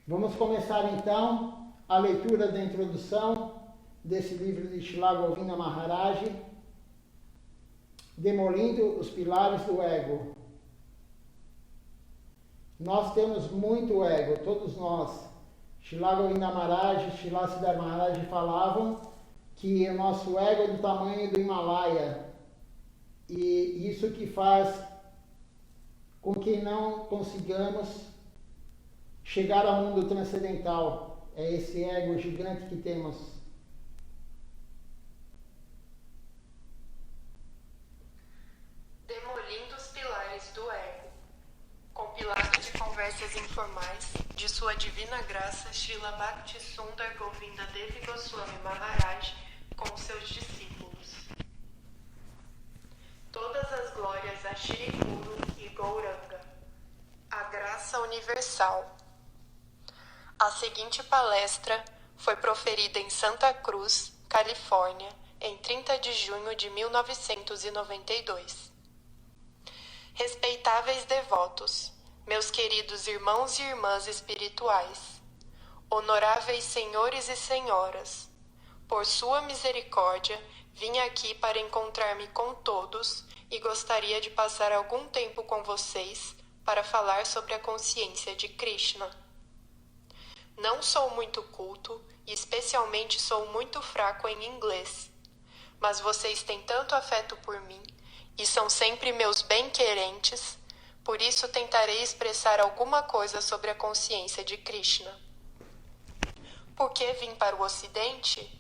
Vamos começar então a leitura da introdução desse livro de Srila Govinda Maharaj, Demolindo os Pilares do Ego. Nós temos muito ego, todos nós. Srila Govinda Maharaj, Srila Siddhar Maharaj falavam que o nosso ego é do tamanho do Himalaia. E isso que faz com que não consigamos chegar ao mundo transcendental. É esse ego gigante que temos. Demolindo os Pilares do Ego. Compilado de conversas informais de Sua Divina Graça Srila Bhakti Sundar Govinda Devi Goswami Maharaj com seus discípulos. Todas as glórias a Shri Guru e Gauranga. A Graça Universal. A seguinte palestra foi proferida em Santa Cruz, Califórnia, em 30 de junho de 1992. Respeitáveis devotos, meus queridos irmãos e irmãs espirituais, honoráveis senhores e senhoras, por sua misericórdia, vim aqui para encontrar-me com todos e gostaria de passar algum tempo com vocês para falar sobre a consciência de Krishna. Não sou muito culto e especialmente sou muito fraco em inglês, mas vocês têm tanto afeto por mim e são sempre meus bem-querentes, por isso tentarei expressar alguma coisa sobre a consciência de Krishna. Por que vim para o Ocidente?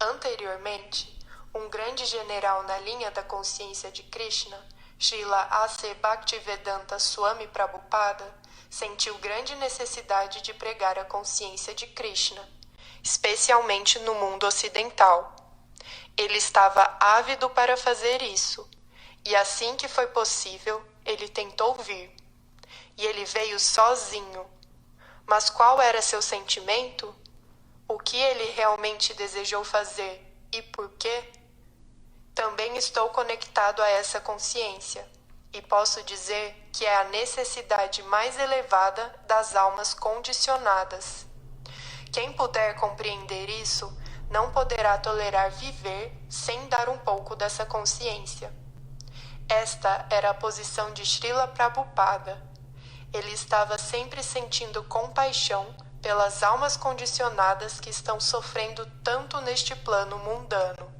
Anteriormente, um grande general na linha da consciência de Krishna, Srila A.C. Bhaktivedanta Swami Prabhupada, sentiu grande necessidade de pregar a consciência de Krishna, especialmente no mundo ocidental. Ele estava ávido para fazer isso, e assim que foi possível, ele tentou vir. E ele veio sozinho. Mas qual era seu sentimento? O que ele realmente desejou fazer e por quê? Também estou conectado a essa consciência, e posso dizer que é a necessidade mais elevada das almas condicionadas. Quem puder compreender isso, não poderá tolerar viver sem dar um pouco dessa consciência. Esta era a posição de Srila Prabhupada. Ele estava sempre sentindo compaixão pelas almas condicionadas que estão sofrendo tanto neste plano mundano.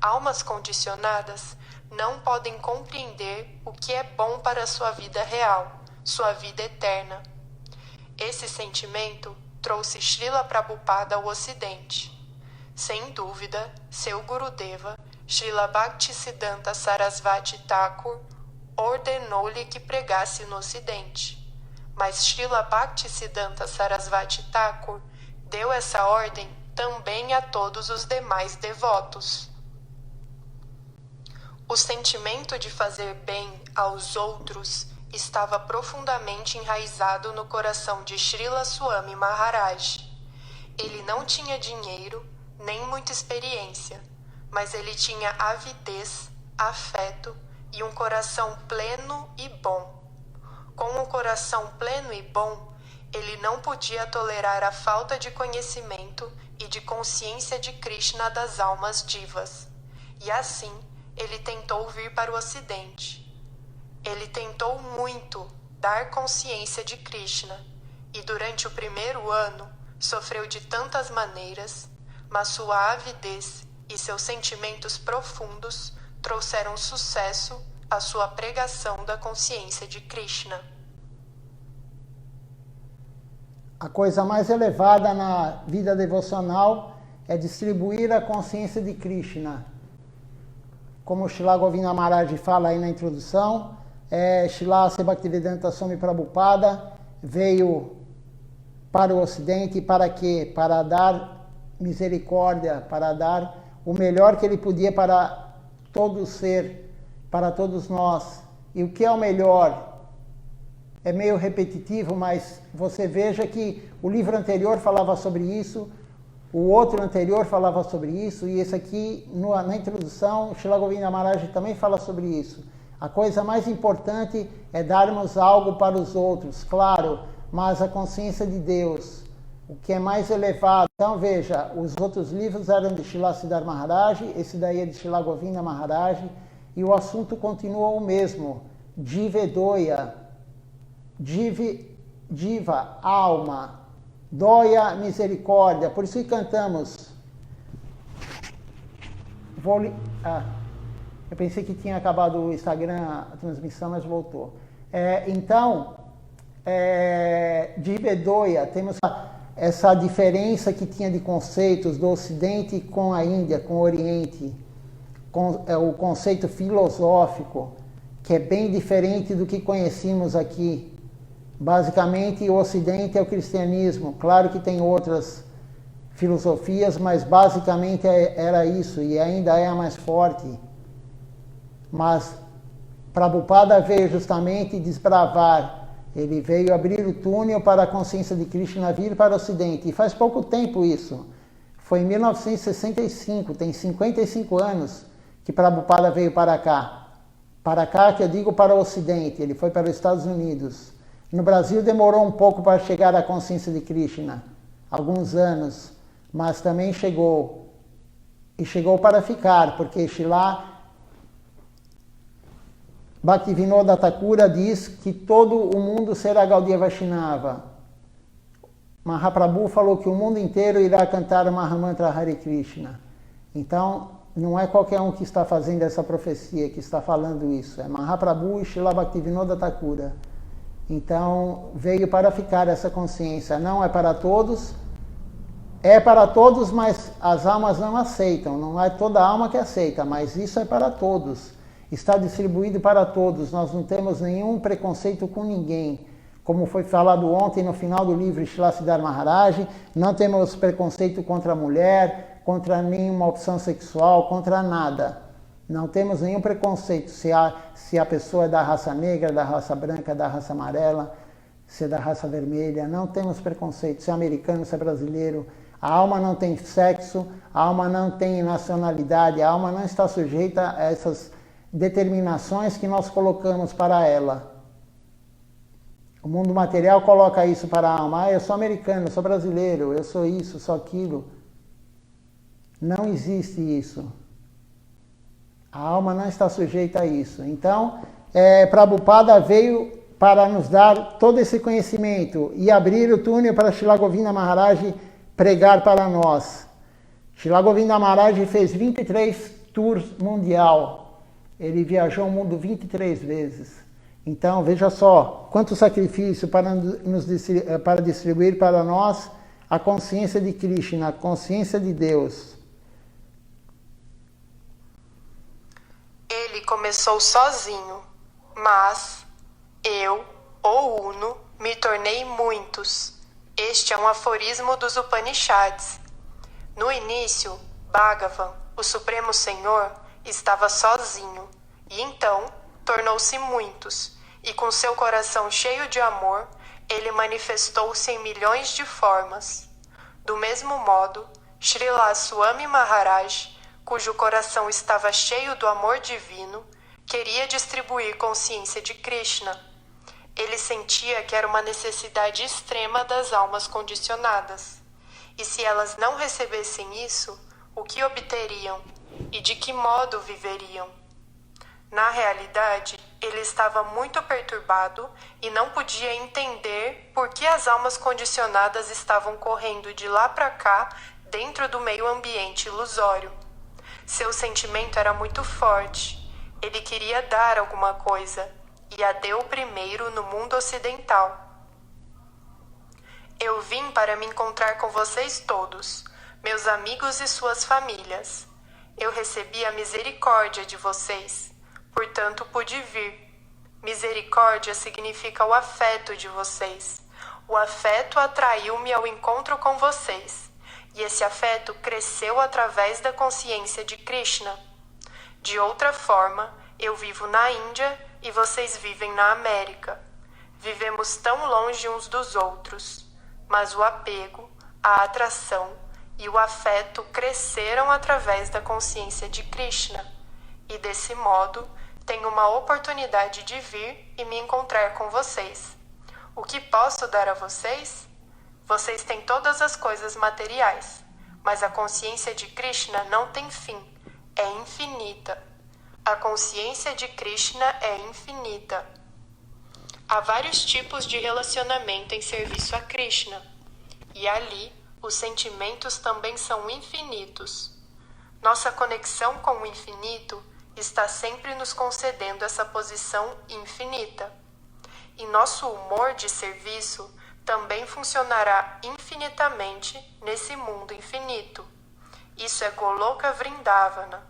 Almas condicionadas não podem compreender o que é bom para a sua vida real, sua vida eterna. Esse sentimento trouxe Srila Prabhupada ao Ocidente. Sem dúvida, seu Gurudeva, Srila Bhaktisiddhanta Sarasvati Thakur, ordenou-lhe que pregasse no Ocidente. Mas Srila Bhaktisiddhanta Sarasvati Thakur deu essa ordem também a todos os demais devotos. O sentimento de fazer bem aos outros estava profundamente enraizado no coração de Srila Swami Maharaj. Ele não tinha dinheiro nem muita experiência, mas ele tinha avidez, afeto e um coração pleno e bom. Com um coração pleno e bom, ele não podia tolerar a falta de conhecimento e de consciência de Krishna das almas divas. E assim, ele tentou vir para o Ocidente. Ele tentou muito dar consciência de Krishna, e durante o primeiro ano sofreu de tantas maneiras, mas sua avidez e seus sentimentos profundos trouxeram sucesso à sua pregação da consciência de Krishna. A coisa mais elevada na vida devocional é distribuir a consciência de Krishna. Como o Srila Govinda Maharaj fala aí na introdução, Srila A.C. Bhaktivedanta Swami Prabhupada veio para o Ocidente para quê? Para dar misericórdia, para dar o melhor que ele podia para todo ser, para todos nós. E o que é o melhor? É meio repetitivo, mas você veja que o livro anterior falava sobre isso, o outro anterior falava sobre isso, e esse aqui, na introdução, Srila Govinda Maharaj também fala sobre isso. A coisa mais importante é darmos algo para os outros. Claro, mas a consciência de Deus, o que é mais elevado. Então veja, os outros livros eram de Srila Siddhar Maharaj, esse daí é de Srila Govinda Maharaj, e o assunto continua o mesmo. Divedoya, diva, alma, doya, misericórdia. Por isso que cantamos. Eu pensei que tinha acabado o Instagram, a transmissão, mas voltou. Divedoya, temos essa diferença que tinha de conceitos do Ocidente com a Índia, com o Oriente, com o conceito filosófico, que é bem diferente do que conhecemos aqui. Basicamente, o Ocidente é o cristianismo. Claro que tem outras filosofias, mas basicamente era isso, e ainda é a mais forte. Mas Prabhupada veio justamente desbravar. Ele veio abrir o túnel para a consciência de Krishna vir para o Ocidente. E faz pouco tempo isso. Foi em 1965, tem 55 anos que Prabhupada veio para cá. Para cá, que eu digo para o Ocidente. Ele foi para os Estados Unidos. No Brasil demorou um pouco para chegar à consciência de Krishna. Alguns anos. Mas também chegou. E chegou para ficar, porque Srila Bhaktivinoda Thakura diz que todo o mundo será Gaudiya Vaishnava. Mahaprabhu falou que o mundo inteiro irá cantar o Mahamantra Hare Krishna. Então, não é qualquer um que está fazendo essa profecia, que está falando isso. É Mahaprabhu e Srila Bhaktivinoda Thakura. Então, veio para ficar essa consciência. Não é para todos. É para todos, mas as almas não aceitam. Não é toda alma que aceita, mas isso é para todos. Está distribuído para todos. Nós não temos nenhum preconceito com ninguém. Como foi falado ontem no final do livro Srila Siddhar Maharaj, não temos preconceito contra a mulher, contra nenhuma opção sexual, contra nada. Não temos nenhum preconceito se a pessoa é da raça negra, da raça branca, da raça amarela, se é da raça vermelha. Não temos preconceito se é americano, se é brasileiro. A alma não tem sexo, a alma não tem nacionalidade, a alma não está sujeita a essas determinações que nós colocamos para ela. O mundo material coloca isso para a alma. Eu sou americano, eu sou brasileiro, eu sou isso, sou aquilo. Não existe isso. A alma não está sujeita a isso. Então, Prabhupada veio para nos dar todo esse conhecimento e abrir o túnel para Srila Govinda Maharaj pregar para nós. Srila Govinda Maharaj fez 23 tours mundial. Ele viajou o mundo 23 vezes. Então, veja só, quanto sacrifício para distribuir para nós a consciência de Krishna, a consciência de Deus. Ele começou sozinho, mas eu, ou Uno, me tornei muitos. Este é um aforismo dos Upanishads. No início, Bhagavan, o Supremo Senhor, estava sozinho, e então tornou-se muitos, e com seu coração cheio de amor, ele manifestou-se em milhões de formas. Do mesmo modo, Srila Swami Maharaj, cujo coração estava cheio do amor divino, queria distribuir consciência de Krishna. Ele sentia que era uma necessidade extrema das almas condicionadas, e se elas não recebessem isso, o que obteriam? E de que modo viveriam? Na realidade, ele estava muito perturbado e não podia entender por que as almas condicionadas estavam correndo de lá para cá dentro do meio ambiente ilusório. Seu sentimento era muito forte. Ele queria dar alguma coisa e a deu primeiro no mundo ocidental. Eu vim para me encontrar com vocês todos, meus amigos e suas famílias. Eu recebi a misericórdia de vocês, portanto pude vir. Misericórdia significa o afeto de vocês. O afeto atraiu-me ao encontro com vocês, e esse afeto cresceu através da consciência de Krishna. De outra forma, eu vivo na Índia e vocês vivem na América. Vivemos tão longe uns dos outros, mas o apego, a atração e o afeto cresceram através da consciência de Krishna, e desse modo tenho uma oportunidade de vir e me encontrar com vocês. O que posso dar a vocês? Vocês têm todas as coisas materiais, mas a consciência de Krishna não tem fim, é infinita. A consciência de Krishna é infinita. Há vários tipos de relacionamento em serviço a Krishna, e ali os sentimentos também são infinitos. Nossa conexão com o infinito está sempre nos concedendo essa posição infinita. E nosso humor de serviço também funcionará infinitamente nesse mundo infinito. Isso é Goloka Vrindavana.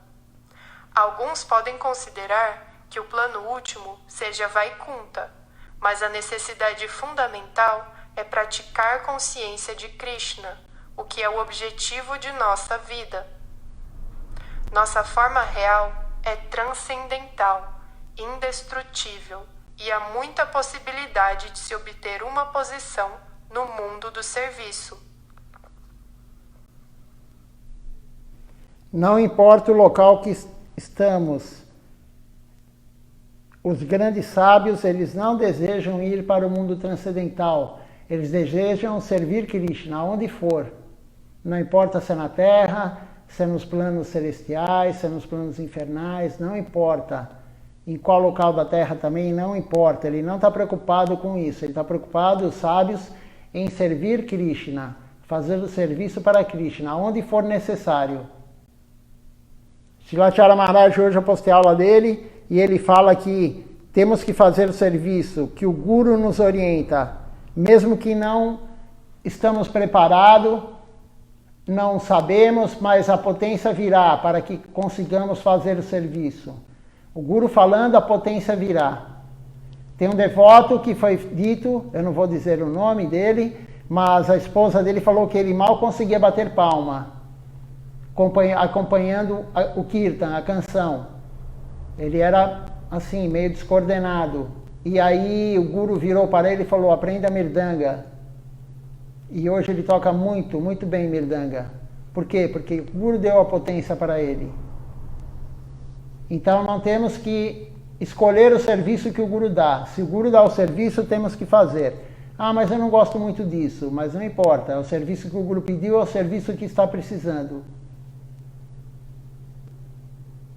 Alguns podem considerar que o plano último seja Vaikunta, mas a necessidade fundamental é praticar consciência de Krishna, o que é o objetivo de nossa vida. Nossa forma real é transcendental, indestrutível, e há muita possibilidade de se obter uma posição no mundo do serviço. Não importa o local que estamos, os grandes sábios, eles não desejam ir para o mundo transcendental, eles desejam servir Krishna, onde for. Não importa se é na Terra, se é nos planos celestiais, se é nos planos infernais, não importa. Em qual local da Terra também, não importa. Ele não está preocupado com isso. Ele está preocupado, os sábios, em servir Krishna, fazer o serviço para Krishna, onde for necessário. Shilachara Maharaj, hoje eu postei a aula dele, e ele fala que temos que fazer o serviço, que o Guru nos orienta, mesmo que não estamos preparados, não sabemos, mas a potência virá para que consigamos fazer o serviço. O Guru falando, a potência virá. Tem um devoto que foi dito, eu não vou dizer o nome dele, mas a esposa dele falou que ele mal conseguia bater palma, acompanhando o Kirtan, a canção. Ele era assim, meio descoordenado. E aí o Guru virou para ele e falou, aprenda Mirdanga. E hoje ele toca muito, muito bem Mirdanga. Por quê? Porque o Guru deu a potência para ele. Então não temos que escolher o serviço que o Guru dá. Se o Guru dá o serviço, temos que fazer. Ah, mas eu não gosto muito disso. Mas não importa, o serviço que o Guru pediu é o serviço que está precisando.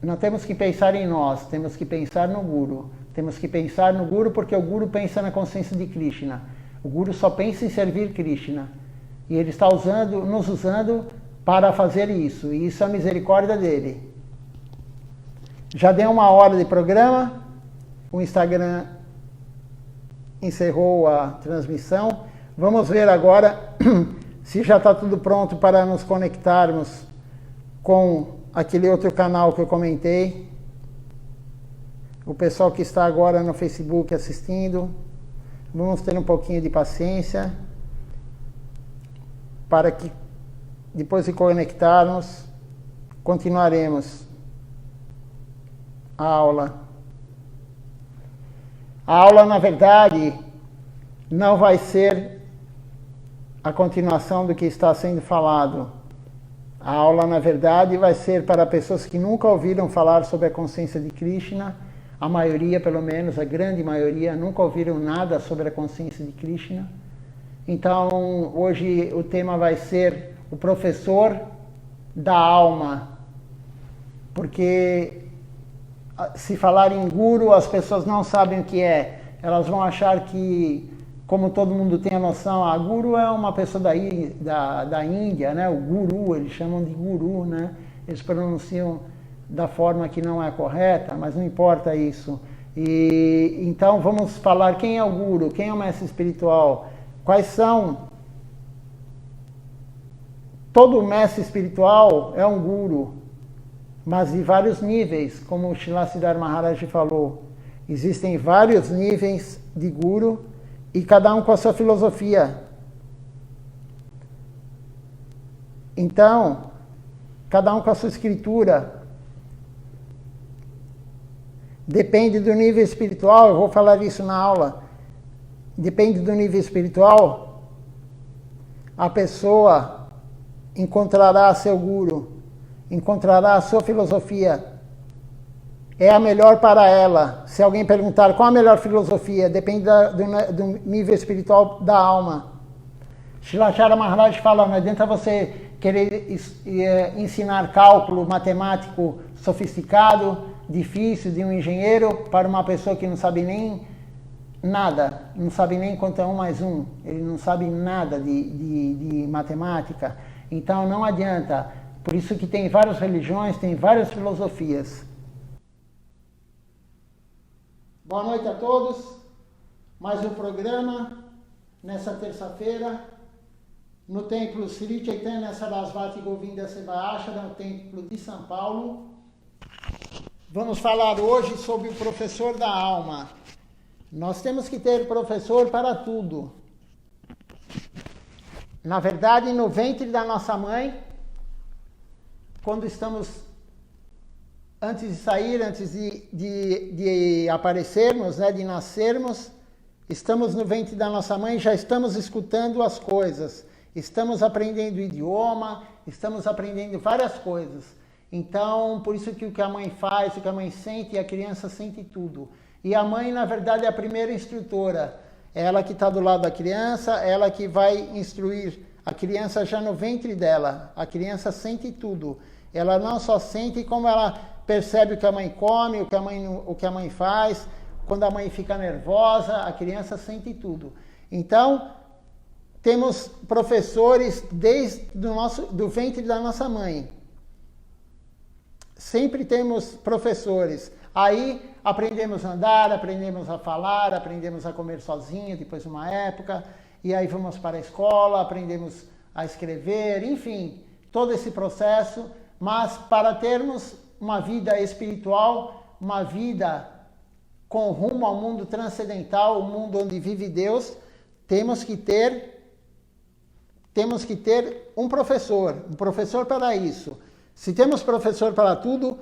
Não temos que pensar em nós, temos que pensar no Guru. Temos que pensar no Guru porque o Guru pensa na consciência de Krishna. O Guru só pensa em servir Krishna. E ele está nos usando para fazer isso. E isso é a misericórdia dele. Já deu 1 hora de programa, o Instagram encerrou a transmissão. Vamos ver agora se já está tudo pronto para nos conectarmos com aquele outro canal que eu comentei. O pessoal que está agora no Facebook assistindo, vamos ter um pouquinho de paciência para que depois de conectarmos, continuaremos a aula. A aula, na verdade, não vai ser a continuação do que está sendo falado. A aula, na verdade, vai ser para pessoas que nunca ouviram falar sobre a consciência de Krishna. A maioria, pelo menos, a grande maioria, nunca ouviram nada sobre a consciência de Krishna. Então, hoje o tema vai ser o professor da alma. Porque se falar em Guru, as pessoas não sabem o que é. Elas vão achar que, como todo mundo tem a noção, a Guru é uma pessoa da Índia, né? O Guru, eles chamam de Guru, né? Eles pronunciam da forma que não é correta, mas não importa isso. E então vamos falar quem é o Guru, quem é o mestre espiritual, quais são. Todo mestre espiritual é um Guru, mas de vários níveis, como o Srila Siddhar Maharaj falou. Existem vários níveis de Guru e cada um com a sua filosofia. Então, cada um com a sua escritura. Depende do nível espiritual, eu vou falar isso na aula. Depende do nível espiritual, a pessoa encontrará seu Guru, encontrará a sua filosofia. É a melhor para ela. se alguém perguntar qual a melhor filosofia, depende do nível espiritual da alma. Shilachara Maharaj fala, não adianta você querer ensinar cálculo matemático sofisticado, difícil, de um engenheiro, para uma pessoa que não sabe nem nada, não sabe nem quanto é 1 mais 1, ele não sabe nada de matemática, então não adianta. Por isso que tem várias religiões, tem várias filosofias. Boa noite a todos, mais um programa nessa terça-feira, no templo Sri Chaitanya Sarasvati Govinda Seva Ashram, no templo de São Paulo. Vamos falar hoje sobre o professor da alma. Nós temos que ter professor para tudo. Na verdade, no ventre da nossa mãe, quando estamos, antes de sair, antes de aparecermos, né, de nascermos, estamos no ventre da nossa mãe, já estamos escutando as coisas. Estamos aprendendo o idioma, estamos aprendendo várias coisas. Então, por isso que o que a mãe faz, o que a mãe sente, a criança sente tudo. E a mãe, na verdade, é a primeira instrutora. É ela que está do lado da criança, ela que vai instruir a criança já no ventre dela. A criança sente tudo. Ela não só sente, como ela percebe o que a mãe come, o que a mãe faz. Quando a mãe fica nervosa, a criança sente tudo. Então, temos professores desde do ventre da nossa mãe. Sempre temos professores. Aí aprendemos a andar, aprendemos a falar, aprendemos a comer sozinho depois de uma época. E aí vamos para a escola, aprendemos a escrever, enfim, todo esse processo. Mas para termos uma vida espiritual, uma vida com rumo ao mundo transcendental, o mundo onde vive Deus, temos que ter um professor para isso. Se temos professor para tudo,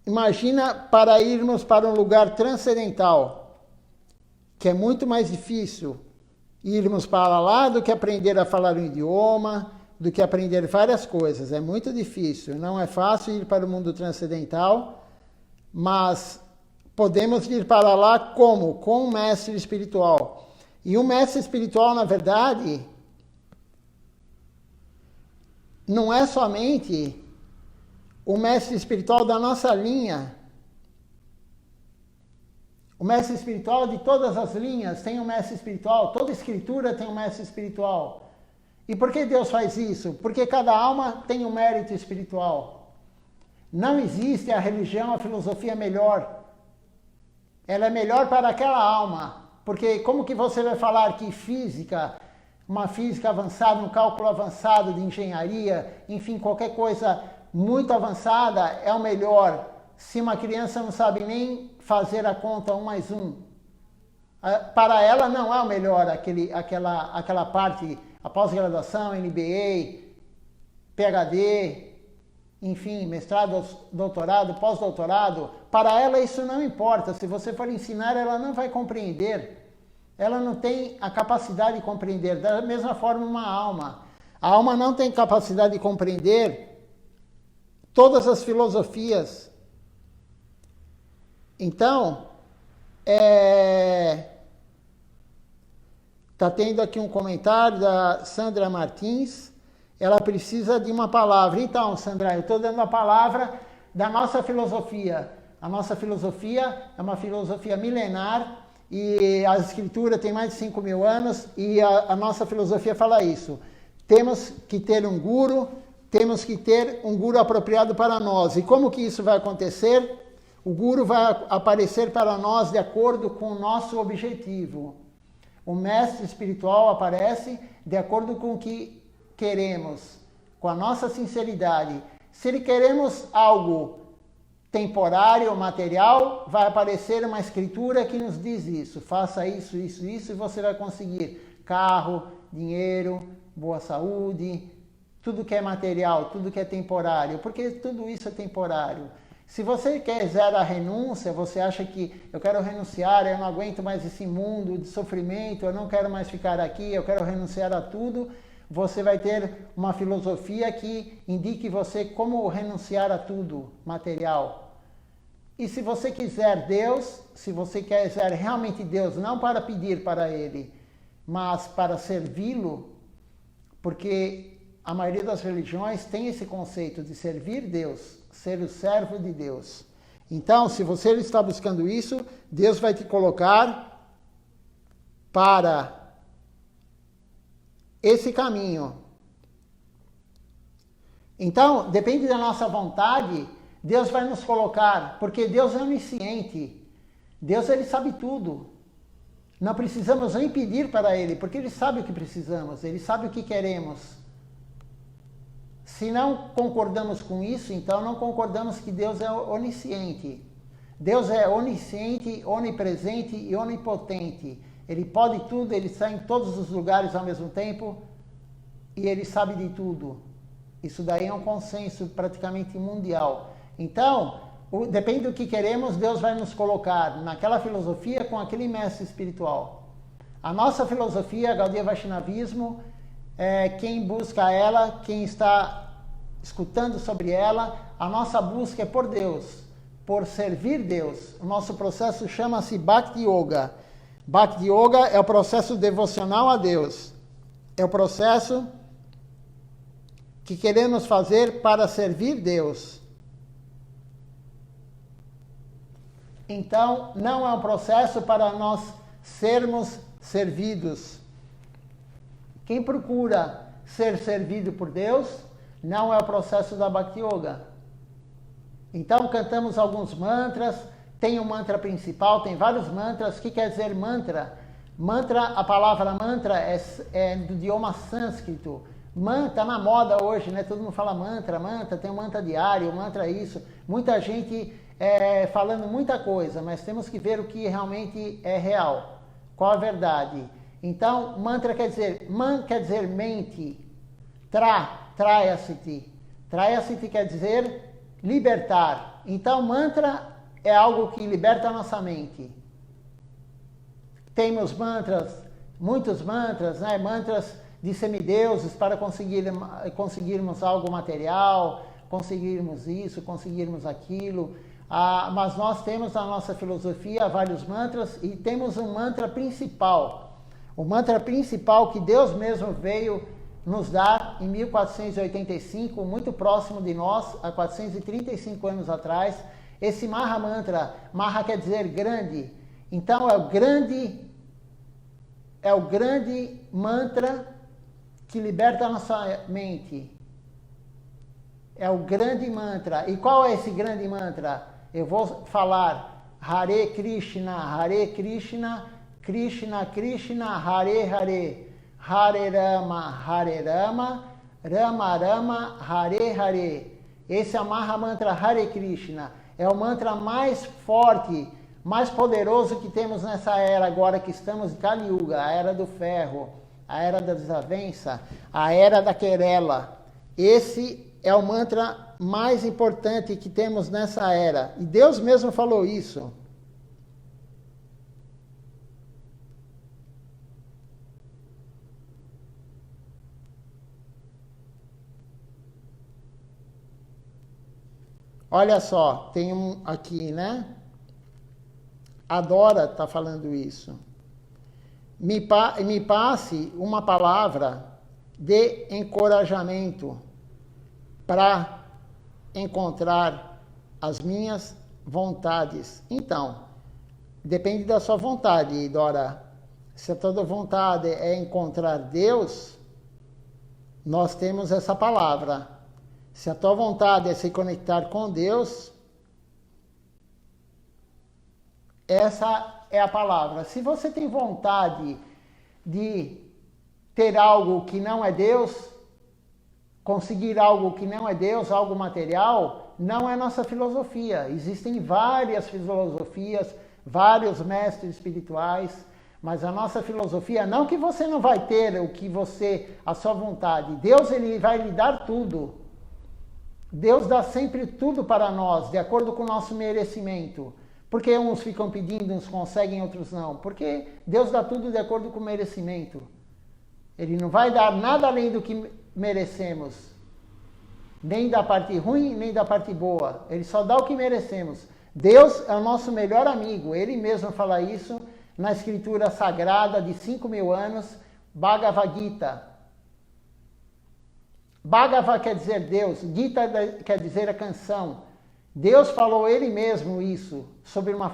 imagina para irmos para um lugar transcendental, que é muito mais difícil irmos para lá do que aprender a falar um idioma, do que aprender várias coisas. É muito difícil, não é fácil ir para o mundo transcendental, mas podemos ir para lá como? Com um mestre espiritual. E um mestre espiritual, na verdade, não é somente o mestre espiritual da nossa linha. O mestre espiritual de todas as linhas tem um mestre espiritual. Toda escritura tem um mestre espiritual. E por que Deus faz isso? Porque cada alma tem um mérito espiritual. Não existe a religião, a filosofia melhor. Ela é melhor para aquela alma. Porque como que você vai falar que física, uma física avançada, um cálculo avançado de engenharia, enfim, qualquer coisa muito avançada é o melhor, se uma criança não sabe nem fazer a conta 1 mais 1. Para ela não é o melhor aquela parte, a pós-graduação, MBA, PhD, enfim, mestrado, doutorado, pós-doutorado. Para ela isso não importa. Se você for ensinar, ela não vai compreender. Ela não tem a capacidade de compreender. Da mesma forma, uma alma. A alma não tem capacidade de compreender todas as filosofias. Então, está tendo aqui um comentário da Sandra Martins. Ela precisa de uma palavra. Então, Sandra, eu estou dando a palavra da nossa filosofia. A nossa filosofia é uma filosofia milenar e a escritura tem mais de 5.000 anos e a nossa filosofia fala isso. Temos que ter um guru, temos que ter um guru apropriado para nós. E como que isso vai acontecer? O guru vai aparecer para nós de acordo com o nosso objetivo. O mestre espiritual aparece de acordo com o que queremos, com a nossa sinceridade. Se queremos algo temporário, material, vai aparecer uma escritura que nos diz isso. Faça isso, isso, isso e você vai conseguir carro, dinheiro, boa saúde, tudo que é material, tudo que é temporário, porque tudo isso é temporário. Se você quiser a renúncia, você acha que eu quero renunciar, eu não aguento mais esse mundo de sofrimento, eu não quero mais ficar aqui, eu quero renunciar a tudo, você vai ter uma filosofia que indique você como renunciar a tudo material. E se você quiser Deus, se você quiser realmente Deus, não para pedir para Ele, mas para servi-lo, porque a maioria das religiões tem esse conceito de servir Deus, ser o servo de Deus. Então, se você está buscando isso, Deus vai te colocar para esse caminho. Então, depende da nossa vontade, Deus vai nos colocar, porque Deus é onisciente. Deus, Ele sabe tudo. Não precisamos nem pedir para Ele, porque Ele sabe o que precisamos, Ele sabe o que queremos. Se não concordamos com isso, então não concordamos que Deus é onisciente. Deus é onisciente, onipresente e onipotente. Ele pode tudo, Ele está em todos os lugares ao mesmo tempo e Ele sabe de tudo. Isso daí é um consenso praticamente mundial. Então, depende do que queremos, Deus vai nos colocar naquela filosofia com aquele mestre espiritual. A nossa filosofia, Gaudiya Vaishnavismo, quem busca ela, quem está escutando sobre ela, a nossa busca é por Deus, por servir Deus. O nosso processo chama-se Bhakti Yoga. Bhakti Yoga é o processo devocional a Deus. É o processo que queremos fazer para servir Deus. Então, não é um processo para nós sermos servidos. Quem procura ser servido por Deus, não é o processo da Bhakti Yoga. Então, cantamos alguns mantras, tem um mantra principal, tem vários mantras. O que quer dizer mantra? Mantra, a palavra mantra é do idioma sânscrito. Mantra, na moda hoje, né? Todo mundo fala mantra, tem um mantra diário, mantra isso. Muita gente falando muita coisa, mas temos que ver o que realmente é real. Qual a verdade? Então, mantra quer dizer mente. Trayasiti. Trayasiti quer dizer libertar. Então, mantra é algo que liberta a nossa mente. Temos mantras, muitos mantras, né? Mantras de semideuses para conseguirmos algo material, conseguirmos isso, conseguirmos aquilo. Mas nós temos na nossa filosofia vários mantras e temos um mantra principal. O mantra principal que Deus mesmo veio nos dar em 1485, muito próximo de nós, há 435 anos atrás. Esse Maha Mantra, Maha quer dizer grande. Então é o grande mantra que liberta a nossa mente. É o grande mantra. E qual é esse grande mantra? Eu vou falar Hare Krishna, Krishna Krishna, Hare Hare, Hare Rama, Rama Rama, Hare Hare. Esse é o Maha Mantra Hare Krishna. É o mantra mais forte, mais poderoso que temos nessa era agora que estamos em Kali Yuga, a era do ferro, a era da desavença, a era da querela. Esse é o mantra mais importante que temos nessa era. E Deus mesmo falou isso. Olha só, tem um aqui, né? A Dora está falando isso. Me passe uma palavra de encorajamento para encontrar as minhas vontades. Então, depende da sua vontade, Dora. Se a tua vontade é encontrar Deus, nós temos essa palavra. Se a tua vontade é se conectar com Deus, essa é a palavra. Se você tem vontade de ter algo que não é Deus, conseguir algo que não é Deus, algo material, não é nossa filosofia. Existem várias filosofias, vários mestres espirituais, mas a nossa filosofia, não que você não vai ter o que a sua vontade. Deus, ele vai lhe dar tudo. Deus dá sempre tudo para nós, de acordo com o nosso merecimento. Porque uns ficam pedindo, uns conseguem, outros não. Porque Deus dá tudo de acordo com o merecimento. Ele não vai dar nada além do que merecemos. Nem da parte ruim, nem da parte boa. Ele só dá o que merecemos. Deus é o nosso melhor amigo. Ele mesmo fala isso na escritura sagrada de 5.000 anos, Bhagavad Gita. Bhagavad quer dizer Deus, Gita quer dizer a canção. Deus falou ele mesmo isso, sobre uma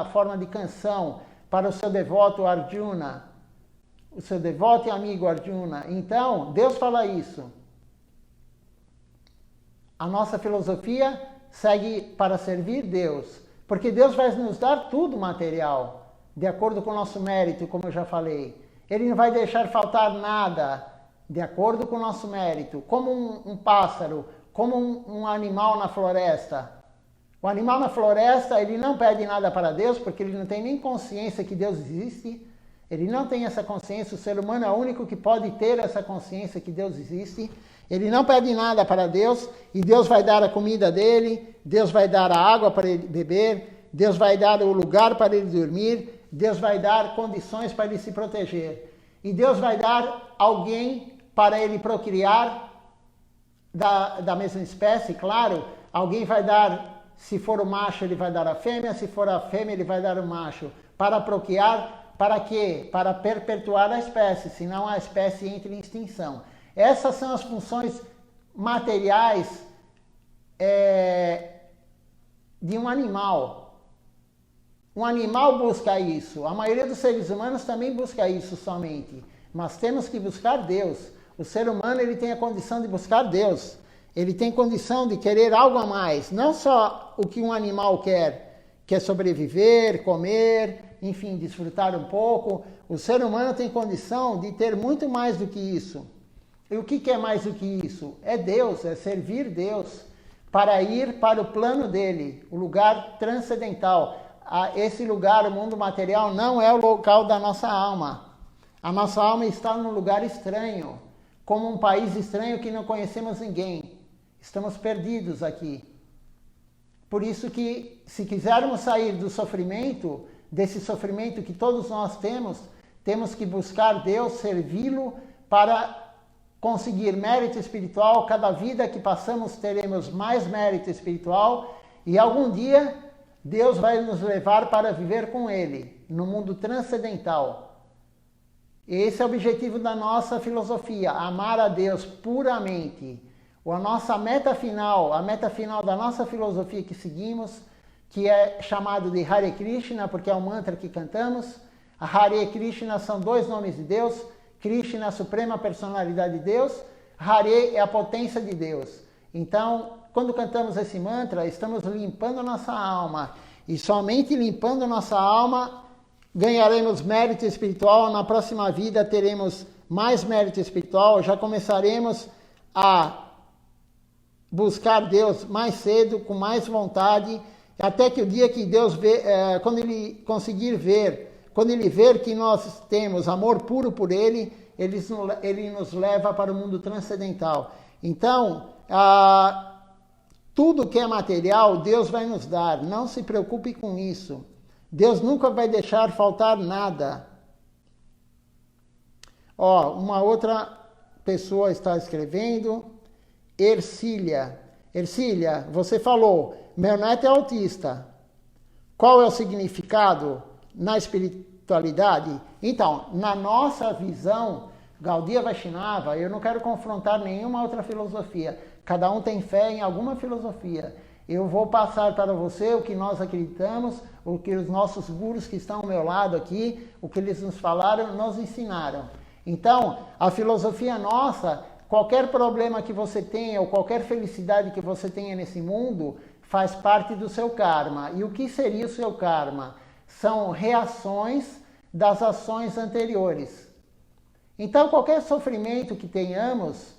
forma de canção para o seu devoto Arjuna, o seu devoto e amigo Arjuna. Então, Deus fala isso. A nossa filosofia segue para servir Deus, porque Deus vai nos dar tudo material, de acordo com o nosso mérito, como eu já falei. Ele não vai deixar faltar nada, de acordo com o nosso mérito, como um pássaro, como um animal na floresta. O animal na floresta, ele não pede nada para Deus, porque ele não tem nem consciência que Deus existe. Ele não tem essa consciência, o ser humano é o único que pode ter essa consciência que Deus existe. Ele não pede nada para Deus, e Deus vai dar a comida dele, Deus vai dar a água para ele beber, Deus vai dar o lugar para ele dormir, Deus vai dar condições para ele se proteger. E Deus vai dar alguém para ele procriar da mesma espécie, claro. Alguém vai dar, se for o macho, ele vai dar a fêmea, se for a fêmea, ele vai dar o macho. Para procriar, para quê? Para perpetuar a espécie, senão a espécie entra em extinção. Essas são as funções materiais de um animal. Um animal busca isso. A maioria dos seres humanos também busca isso somente. Mas temos que buscar Deus. O ser humano, ele tem a condição de buscar Deus. Ele tem condição de querer algo a mais. Não só o que um animal quer sobreviver, comer, enfim, desfrutar um pouco. O ser humano tem condição de ter muito mais do que isso. E o que é mais do que isso? É Deus, é servir Deus, para ir para o plano dele, o lugar transcendental. Esse lugar, o mundo material, não é o local da nossa alma. A nossa alma está num lugar estranho, como um país estranho que não conhecemos ninguém. Estamos perdidos aqui. Por isso que, se quisermos sair do sofrimento, desse sofrimento que todos nós temos que buscar Deus, servi-lo para conseguir mérito espiritual. Cada vida que passamos teremos mais mérito espiritual e algum dia Deus vai nos levar para viver com Ele, no mundo transcendental. Esse é o objetivo da nossa filosofia, amar a Deus puramente. A nossa meta final, a meta final da nossa filosofia que seguimos, que é chamado de Hare Krishna, porque é o mantra que cantamos. A Hare Krishna são 2 nomes de Deus. Krishna é a suprema personalidade de Deus. Hare é a potência de Deus. Então, quando cantamos esse mantra, estamos limpando a nossa alma. E somente limpando nossa alma, ganharemos mérito espiritual. Na próxima vida teremos mais mérito espiritual. Já começaremos a buscar Deus mais cedo, com mais vontade, até que o dia que Deus quando Ele ver que nós temos amor puro por Ele, Ele nos leva para o mundo transcendental. Então, tudo que é material, Deus vai nos dar. Não se preocupe com isso. Deus nunca vai deixar faltar nada. Uma outra pessoa está escrevendo. Ercília, você falou, meu neto é autista. Qual é o significado na espiritualidade? Então, na nossa visão, Gaudiya Vaishnava, eu não quero confrontar nenhuma outra filosofia. Cada um tem fé em alguma filosofia. Eu vou passar para você o que nós acreditamos, o que os nossos gurus que estão ao meu lado aqui, o que eles nos falaram, nos ensinaram. Então, a filosofia nossa, qualquer problema que você tenha ou qualquer felicidade que você tenha nesse mundo faz parte do seu karma. E o que seria o seu karma? São reações das ações anteriores. Então, qualquer sofrimento que tenhamos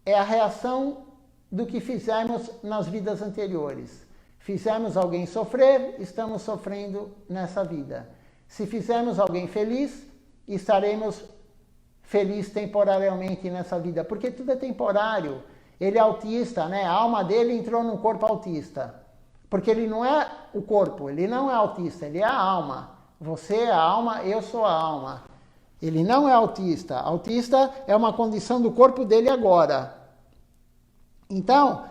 é a reação do que fizemos nas vidas anteriores. Fizemos alguém sofrer, estamos sofrendo nessa vida. Se fizermos alguém feliz, estaremos feliz temporariamente nessa vida, porque tudo é temporário. Ele é autista, né? A alma dele entrou num corpo autista, porque ele não é o corpo, ele não é autista, ele é a alma. Você é a alma, eu sou a alma. Ele não é autista. Autista é uma condição do corpo dele agora. Então,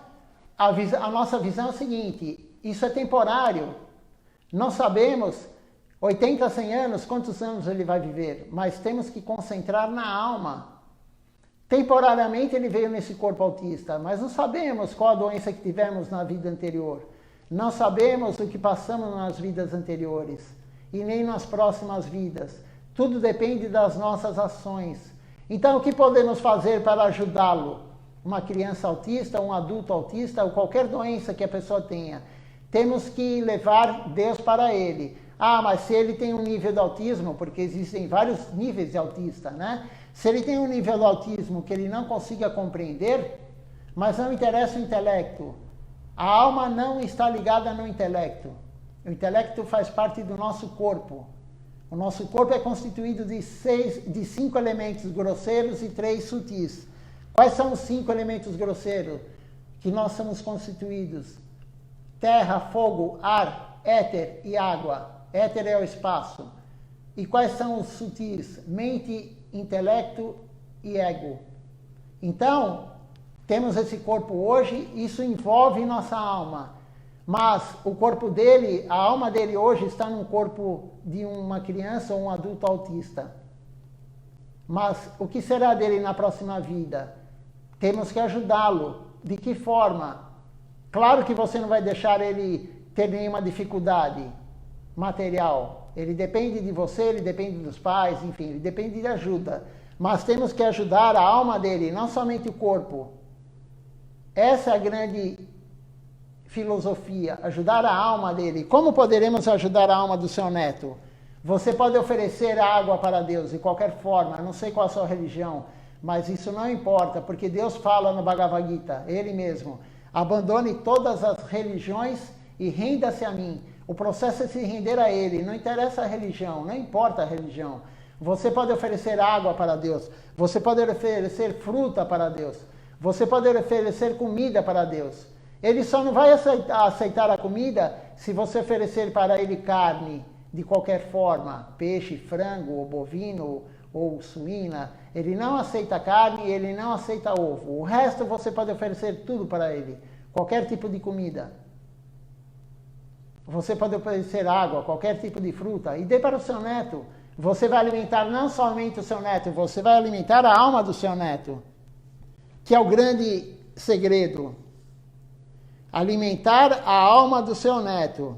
a nossa visão é a seguinte, isso é temporário. Não sabemos, 80, 100 anos, quantos anos ele vai viver, mas temos que concentrar na alma. Temporariamente ele veio nesse corpo autista, mas não sabemos qual a doença que tivemos na vida anterior. Não sabemos o que passamos nas vidas anteriores e nem nas próximas vidas. Tudo depende das nossas ações. Então, o que podemos fazer para ajudá-lo? Uma criança autista, um adulto autista, ou qualquer doença que a pessoa tenha. Temos que levar Deus para ele. Ah, mas se ele tem um nível de autismo, porque existem vários níveis de autista, né? Se ele tem um nível de autismo que ele não consiga compreender, mas não interessa o intelecto. A alma não está ligada no intelecto. O intelecto faz parte do nosso corpo. O nosso corpo é constituído de 5 elementos grosseiros e 3 sutis. Quais são os 5 elementos grosseiros que nós somos constituídos? Terra, fogo, ar, éter e água. Éter é o espaço. E quais são os sutis? Mente, intelecto e ego. Então, temos esse corpo hoje, isso envolve nossa alma. Mas o corpo dele, a alma dele hoje está num corpo de uma criança ou um adulto autista. Mas o que será dele na próxima vida? Temos que ajudá-lo. De que forma? Claro que você não vai deixar ele ter nenhuma dificuldade material. Ele depende de você, ele depende dos pais, enfim, ele depende de ajuda. Mas temos que ajudar a alma dele, não somente o corpo. Essa é a grande filosofia, ajudar a alma dele. Como poderemos ajudar a alma do seu neto? Você pode oferecer água para Deus de qualquer forma, eu não sei qual a sua religião, mas isso não importa, porque Deus fala no Bhagavad Gita, ele mesmo, abandone todas as religiões e renda-se a mim. O processo é se render a ele, não interessa a religião, não importa a religião. Você pode oferecer água para Deus, você pode oferecer fruta para Deus, você pode oferecer comida para Deus. Ele só não vai aceitar a comida se você oferecer para ele carne de qualquer forma, peixe, frango, ou bovino, ou suína. Ele não aceita carne, ele não aceita ovo. O resto você pode oferecer tudo para ele, qualquer tipo de comida. Você pode oferecer água, qualquer tipo de fruta, e dê para o seu neto. Você vai alimentar não somente o seu neto, você vai alimentar a alma do seu neto, que é o grande segredo. Alimentar a alma do seu neto.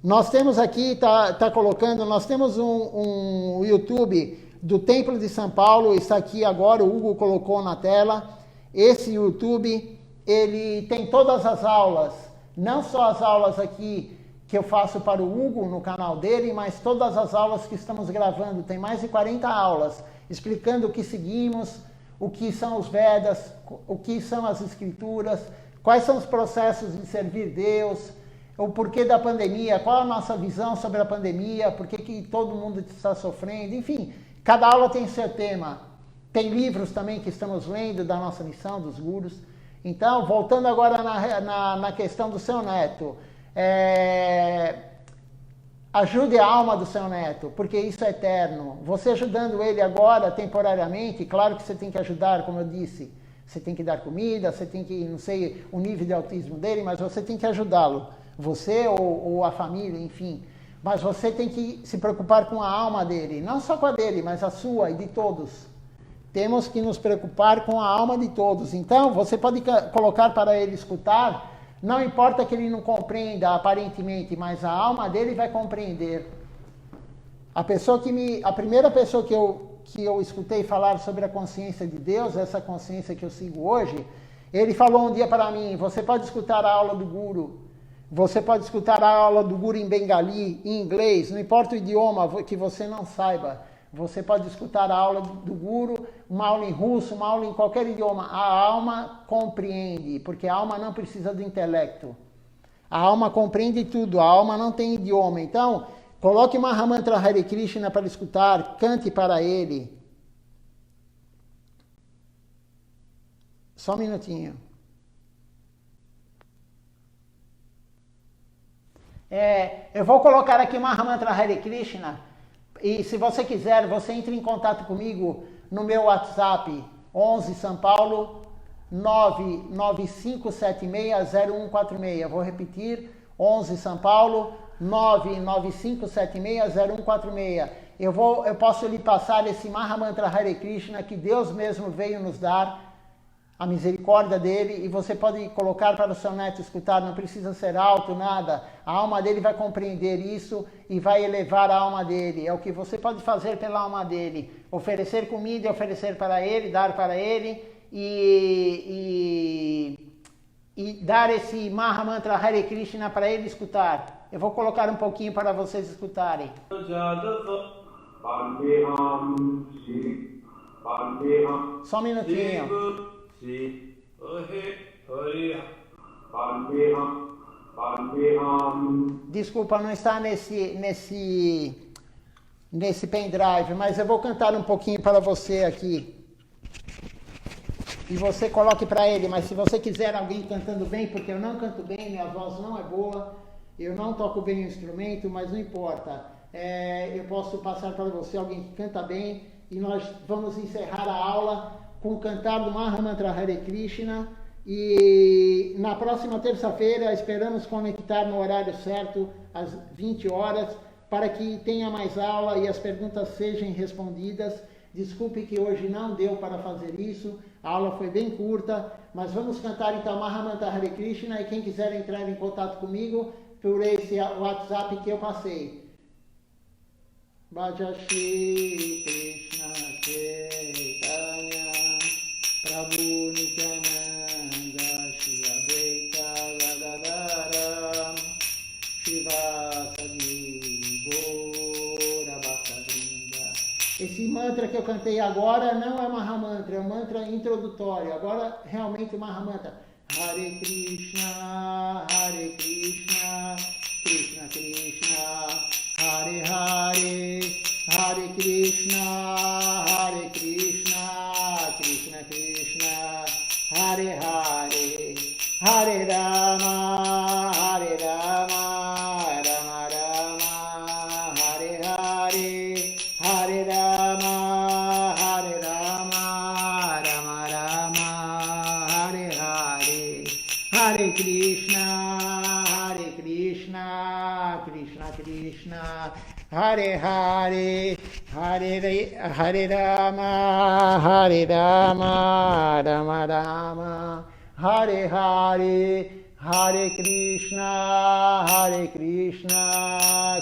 Nós temos aqui, tá colocando, nós temos um YouTube do Templo de São Paulo, está aqui agora, o Hugo colocou na tela. Esse YouTube, ele tem todas as aulas, não só as aulas aqui que eu faço para o Hugo no canal dele, mas todas as aulas que estamos gravando. Tem mais de 40 aulas explicando o que seguimos, o que são os Vedas, o que são as Escrituras, quais são os processos de servir Deus, o porquê da pandemia, qual a nossa visão sobre a pandemia, por que todo mundo está sofrendo, enfim, cada aula tem seu tema. Tem livros também que estamos lendo da nossa missão, dos gurus. Então, voltando agora na questão do seu neto, ajude a alma do seu neto, porque isso é eterno. Você ajudando ele agora, temporariamente, claro que você tem que ajudar, como eu disse, você tem que dar comida, você tem que, não sei o nível de autismo dele, mas você tem que ajudá-lo. Você ou a família, enfim. Mas você tem que se preocupar com a alma dele, não só com a dele, mas a sua e de todos. Temos que nos preocupar com a alma de todos. Então, você pode colocar para ele escutar, não importa que ele não compreenda aparentemente, mas a alma dele vai compreender. A primeira pessoa que eu escutei falar sobre a consciência de Deus, essa consciência que eu sigo hoje, ele falou um dia para mim, você pode escutar a aula do Guru, você pode escutar a aula do Guru em bengali, em inglês, não importa o idioma que você não saiba, você pode escutar a aula do Guru, uma aula em russo, uma aula em qualquer idioma, a alma compreende, porque a alma não precisa do intelecto, a alma compreende tudo, a alma não tem idioma, então coloque Mahamantra Hare Krishna para escutar, cante para ele. Só um minutinho. Eu vou colocar aqui Mahamantra Hare Krishna, e se você quiser, você entre em contato comigo no meu WhatsApp, 11 São Paulo 995760146. Vou repetir, 11 São Paulo, 995760146. Eu posso lhe passar esse Mahamantra Hare Krishna que Deus mesmo veio nos dar, a misericórdia dele, e você pode colocar para o seu neto escutar, não precisa ser alto, nada. A alma dele vai compreender isso e vai elevar a alma dele. É o que você pode fazer pela alma dele. Oferecer comida, oferecer para ele, dar para ele e dar esse Mahamantra Hare Krishna para ele escutar. Eu vou colocar um pouquinho para vocês escutarem. Só um minutinho. Desculpa, não está nesse pendrive, mas eu vou cantar um pouquinho para você aqui. E você coloque para ele, mas se você quiser alguém cantando bem, porque eu não canto bem, minha voz não é boa, eu não toco bem o instrumento, mas não importa. Eu posso passar para você alguém que canta bem, e nós vamos encerrar a aula com o cantar do Mahamantra Hare Krishna, e na próxima terça-feira esperamos conectar no horário certo, às 20 horas, para que tenha mais aula e as perguntas sejam respondidas. Desculpe que hoje não deu para fazer isso, a aula foi bem curta, mas vamos cantar então Mahamantra Hare Krishna, e quem quiser entrar em contato comigo por esse WhatsApp que eu passei. Bhaja Shri Krishna Chaitanya Prabhu Nityananda Shri Advaita Gadadara Shivasadi Gora Bhaktavrinda. Esse mantra que eu cantei agora não é Mahamantra, é um mantra introdutório. Agora realmente o Mahamantra. Hare Krishna, Krishna Krishna, Hare Hare, Hare Krishna, Krishna Krishna, Hare Hare, Hare Rama, Rama Rama, Hare Hare, Hare Rama, Rama Rama, Hare Hare, Hare Krishna, Krishna Krishna, Hare Hare, Hare Rama, Rama Rama, Hare Hare, Hare Krishna,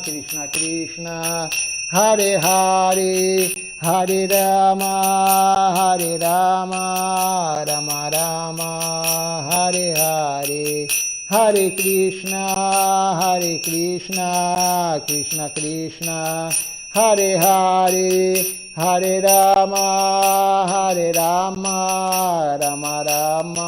Krishna Krishna, Hare Hare, Hare Rama, Rama Rama, Hare Hare, Hare Krishna, Krishna Krishna, Hare Hare, Hare Rama, Rama Rama,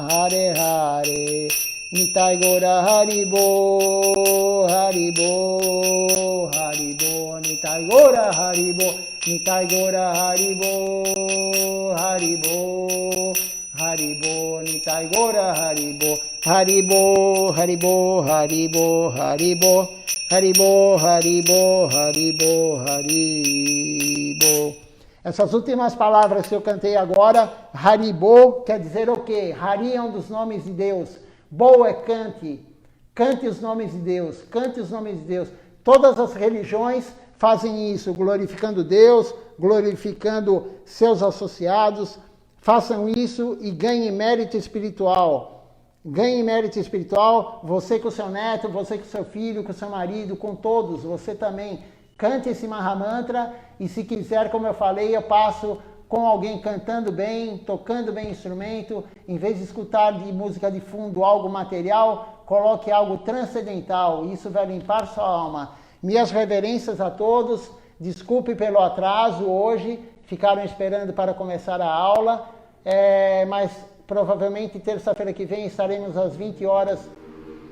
Hare Hare. Nitai Gora Haribo, Haribo, Haribo, Nitai Gora Haribo, Nitai Gora Haribo, Haribo, Haribo, Nitai Gora Haribo, Haribo, Haribo, Haribo, Haribo, Haribo, Haribo, Haribo, Haribo. Essas últimas palavras que eu cantei agora, Haribo, quer dizer o quê? Hari é um dos nomes de Deus. Bo é cante. Cante os nomes de Deus. Cante os nomes de Deus. Todas as religiões fazem isso, glorificando Deus, glorificando seus associados. Façam isso e ganhem mérito espiritual. Ganhe mérito espiritual, você com o seu neto, você com o seu filho, com o seu marido, com todos, você também. Cante esse Mahamantra, e se quiser, como eu falei, eu passo com alguém cantando bem, tocando bem o instrumento. Em vez de escutar de música de fundo algo material, coloque algo transcendental, isso vai limpar sua alma. Minhas reverências a todos, desculpe pelo atraso hoje, ficaram esperando para começar a aula, mas provavelmente terça-feira que vem estaremos às 20 horas